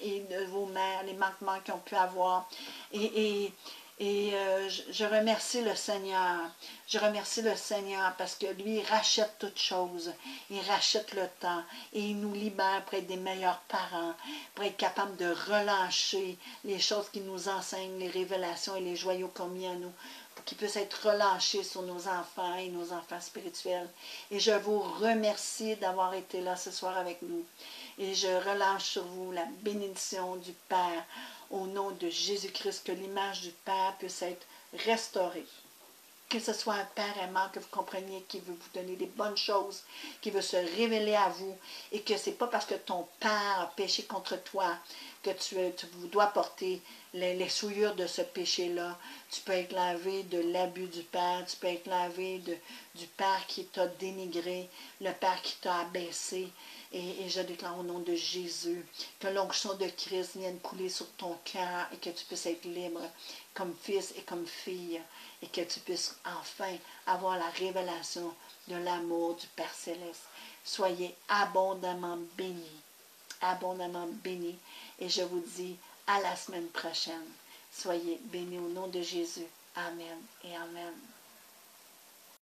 et de vos mères, les manquements qu'ils ont pu avoir. Je remercie le Seigneur. Je remercie le Seigneur parce que lui, il rachète toutes choses. Il rachète le temps et il nous libère pour être des meilleurs parents, pour être capable de relâcher les choses qui nous enseignent, les révélations et les joyaux qu'on mis à nous, pour qu'ils puissent être relâchés sur nos enfants et nos enfants spirituels. Et je vous remercie d'avoir été là ce soir avec nous. Et je relâche sur vous la bénédiction du Père au nom de Jésus-Christ, que l'image du Père puisse être restaurée. Que ce soit un Père aimant, que vous compreniez qu'il veut vous donner des bonnes choses, qu'il veut se révéler à vous, et que ce n'est pas parce que ton Père a péché contre toi que tu dois porter les souillures de ce péché-là. Tu peux être lavé de l'abus du Père, tu peux être lavé du Père qui t'a dénigré, le Père qui t'a abaissé. Et je déclare au nom de Jésus que l'onction de Christ vienne couler sur ton cœur et que tu puisses être libre comme fils et comme fille et que tu puisses enfin avoir la révélation de l'amour du Père Céleste. Soyez abondamment bénis et je vous dis à la semaine prochaine. Soyez bénis au nom de Jésus. Amen et Amen.